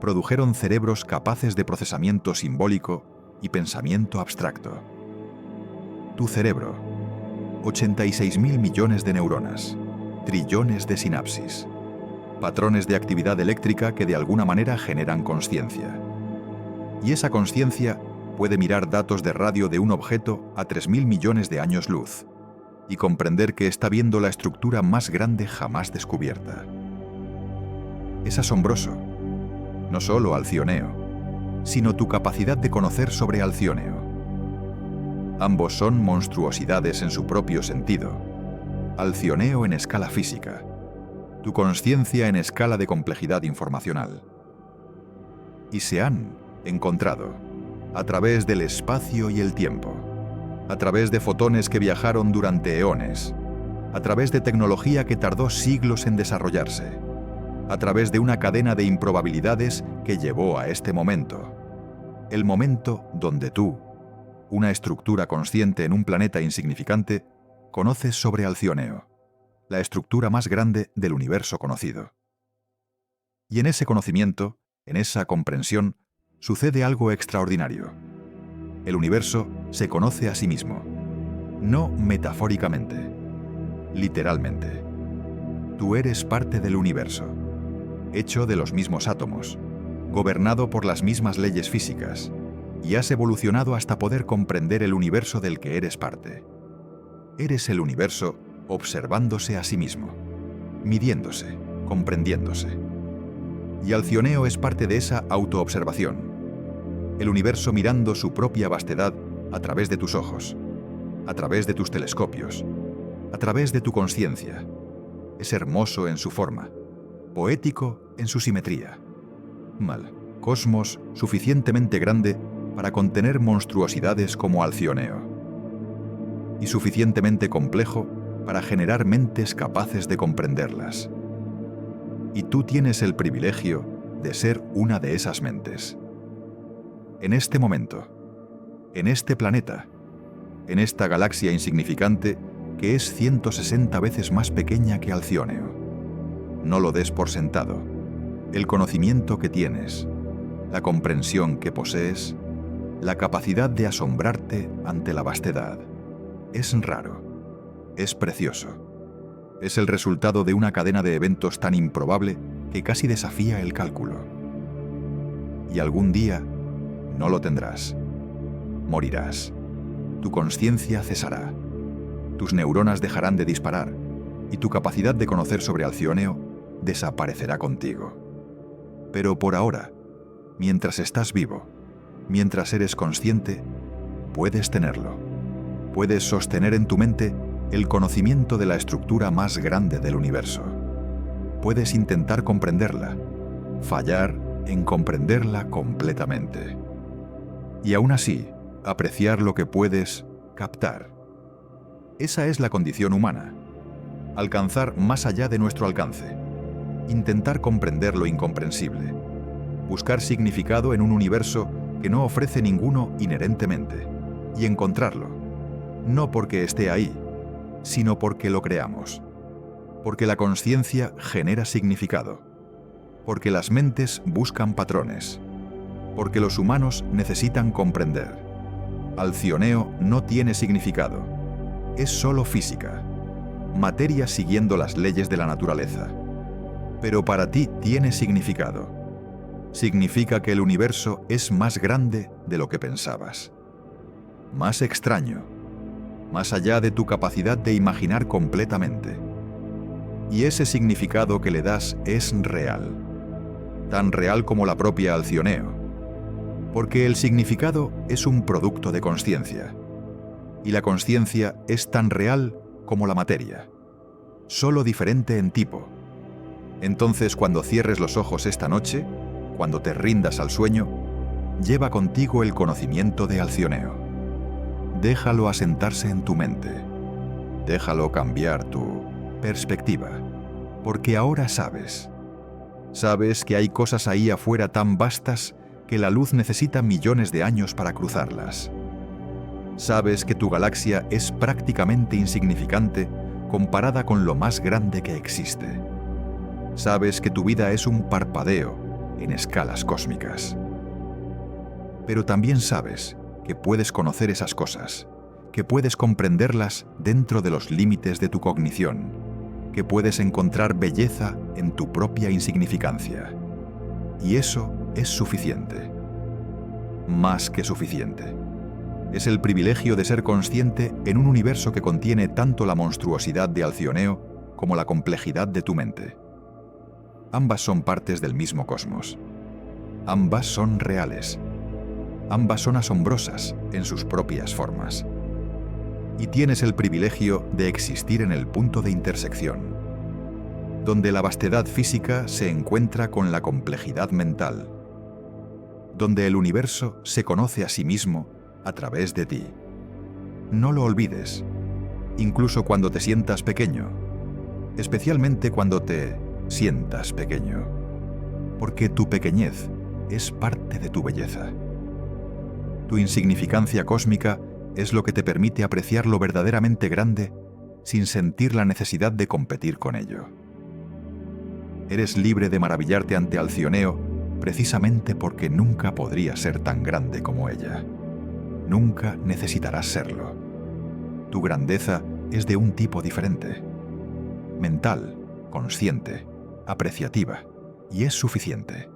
produjeron cerebros capaces de procesamiento simbólico y pensamiento abstracto. Tu cerebro, 86.000 millones de neuronas, trillones de sinapsis, patrones de actividad eléctrica que de alguna manera generan consciencia. Y esa consciencia puede mirar datos de radio de un objeto a 3.000 millones de años luz y comprender que está viendo la estructura más grande jamás descubierta. Es asombroso, no solo Alcioneo, sino tu capacidad de conocer sobre Alcioneo. Ambos son monstruosidades en su propio sentido. Alcioneo en escala física, tu consciencia en escala de complejidad informacional. Y se han encontrado a través del espacio y el tiempo, a través de fotones que viajaron durante eones, a través de tecnología que tardó siglos en desarrollarse, a través de una cadena de improbabilidades que llevó a este momento, el momento donde tú, una estructura consciente en un planeta insignificante, conoces sobre Alcioneo, la estructura más grande del universo conocido. Y en ese conocimiento, en esa comprensión, sucede algo extraordinario. El universo se conoce a sí mismo, no metafóricamente, literalmente. Tú eres parte del universo, hecho de los mismos átomos, gobernado por las mismas leyes físicas, y has evolucionado hasta poder comprender el universo del que eres parte. Eres el universo observándose a sí mismo, midiéndose, comprendiéndose. Y Alcioneo es parte de esa autoobservación. El universo mirando su propia vastedad a través de tus ojos, a través de tus telescopios, a través de tu conciencia. Es hermoso en su forma, poético en su simetría. Cosmos suficientemente grande para contener monstruosidades como Alcioneo, y suficientemente complejo para generar mentes capaces de comprenderlas. Y tú tienes el privilegio de ser una de esas mentes. En este momento, en este planeta, en esta galaxia insignificante que es 160 veces más pequeña que Alcioneo. No lo des por sentado. El conocimiento que tienes, la comprensión que posees, la capacidad de asombrarte ante la vastedad. Es raro, es precioso. Es el resultado de una cadena de eventos tan improbable que casi desafía el cálculo. Y algún día no lo tendrás. Morirás. Tu conciencia cesará. Tus neuronas dejarán de disparar y tu capacidad de conocer sobre Alcioneo desaparecerá contigo. Pero por ahora, mientras estás vivo, mientras eres consciente, puedes tenerlo. Puedes sostener en tu mente el conocimiento de la estructura más grande del universo. Puedes intentar comprenderla, fallar en comprenderla completamente. Y aún así, apreciar lo que puedes captar. Esa es la condición humana. Alcanzar más allá de nuestro alcance. Intentar comprender lo incomprensible. Buscar significado en un universo que no ofrece ninguno inherentemente. Y encontrarlo. No porque esté ahí, sino porque lo creamos. Porque la conciencia genera significado. Porque las mentes buscan patrones. Porque los humanos necesitan comprender. Alcioneo no tiene significado. Es solo física. materia siguiendo las leyes de la naturaleza. Pero para ti tiene significado. Significa que el universo es más grande de lo que pensabas. Más extraño, más allá de tu capacidad de imaginar completamente. Y ese significado que le das es real, tan real como la propia Alcioneo, porque el significado es un producto de consciencia, y la consciencia es tan real como la materia, solo diferente en tipo. Entonces, cuando cierres los ojos esta noche, cuando te rindas al sueño, lleva contigo el conocimiento de Alcioneo. Déjalo asentarse en tu mente. Déjalo cambiar tu perspectiva, porque ahora sabes. Sabes que hay cosas ahí afuera tan vastas que la luz necesita millones de años para cruzarlas. Sabes que tu galaxia es prácticamente insignificante comparada con lo más grande que existe. Sabes que tu vida es un parpadeo en escalas cósmicas. Pero también sabes que puedes conocer esas cosas, que puedes comprenderlas dentro de los límites de tu cognición, que puedes encontrar belleza en tu propia insignificancia. Y eso es suficiente. Más que suficiente. Es el privilegio de ser consciente en un universo que contiene tanto la monstruosidad de Alcioneo como la complejidad de tu mente. Ambas son partes del mismo cosmos. Ambas son reales. Ambas son asombrosas en sus propias formas. Y tienes el privilegio de existir en el punto de intersección, donde la vastedad física se encuentra con la complejidad mental, donde el universo se conoce a sí mismo a través de ti. No lo olvides, incluso cuando te sientas pequeño, especialmente cuando te sientas pequeño, porque tu pequeñez es parte de tu belleza. Tu insignificancia cósmica es lo que te permite apreciar lo verdaderamente grande sin sentir la necesidad de competir con ello. Eres libre de maravillarte ante Alcioneo precisamente porque nunca podrías ser tan grande como ella. Nunca necesitarás serlo. Tu grandeza es de un tipo diferente. Mental, consciente, apreciativa, y es suficiente.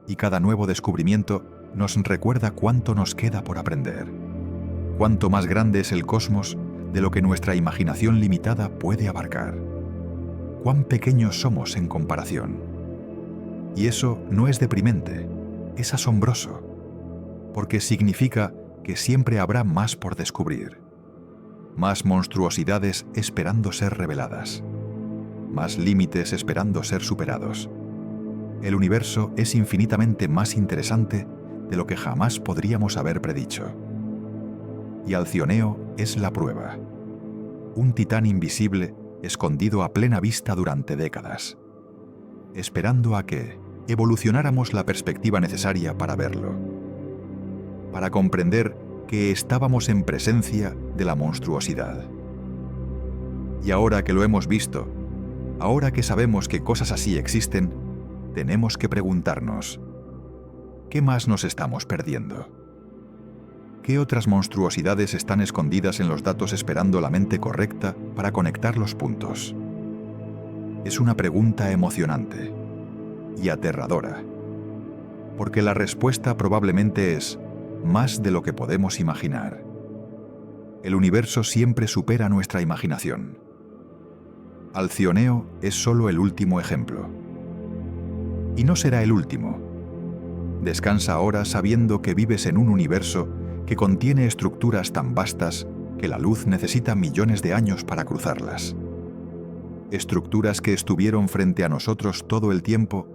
Y cada nuevo descubrimiento nos recuerda cuánto nos queda por aprender. Cuánto más grande es el cosmos de lo que nuestra imaginación limitada puede abarcar. Cuán pequeños somos en comparación. Y eso no es deprimente, es asombroso, porque significa que siempre habrá más por descubrir, más monstruosidades esperando ser reveladas, más límites esperando ser superados. El universo es infinitamente más interesante de lo que jamás podríamos haber predicho. Y Alcioneo es la prueba. Un titán invisible escondido a plena vista durante décadas, esperando a que evolucionáramos la perspectiva necesaria para verlo, para comprender que estábamos en presencia de la monstruosidad. Y ahora que lo hemos visto, ahora que sabemos que cosas así existen, tenemos que preguntarnos, ¿qué más nos estamos perdiendo? ¿Qué otras monstruosidades están escondidas en los datos esperando la mente correcta para conectar los puntos? Es una pregunta emocionante y aterradora, porque la respuesta probablemente es más de lo que podemos imaginar. El universo siempre supera nuestra imaginación. Alcioneo es solo el último ejemplo. Y no será el último. Descansa ahora sabiendo que vives en un universo que contiene estructuras tan vastas que la luz necesita millones de años para cruzarlas. Estructuras que estuvieron frente a nosotros todo el tiempo,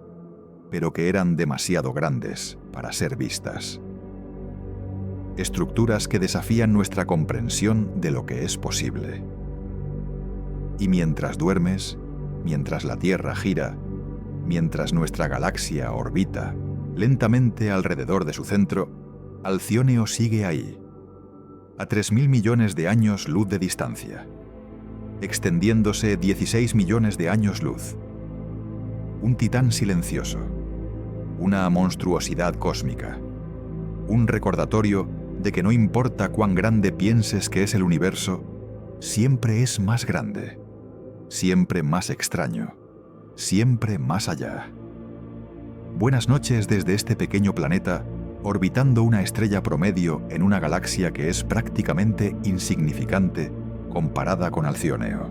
pero que eran demasiado grandes para ser vistas. Estructuras que desafían nuestra comprensión de lo que es posible. Y mientras duermes, mientras la Tierra gira, mientras nuestra galaxia orbita lentamente alrededor de su centro, Alcioneo sigue ahí, a 3.000 millones de años luz de distancia, extendiéndose 16 millones de años luz. Un titán silencioso, una monstruosidad cósmica, un recordatorio de que no importa cuán grande pienses que es el universo, siempre es más grande, siempre más extraño, siempre más allá. Buenas noches desde este pequeño planeta, orbitando una estrella promedio en una galaxia que es prácticamente insignificante comparada con Alcióneo,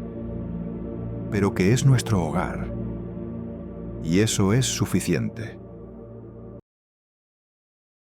pero que es nuestro hogar. Y eso es suficiente.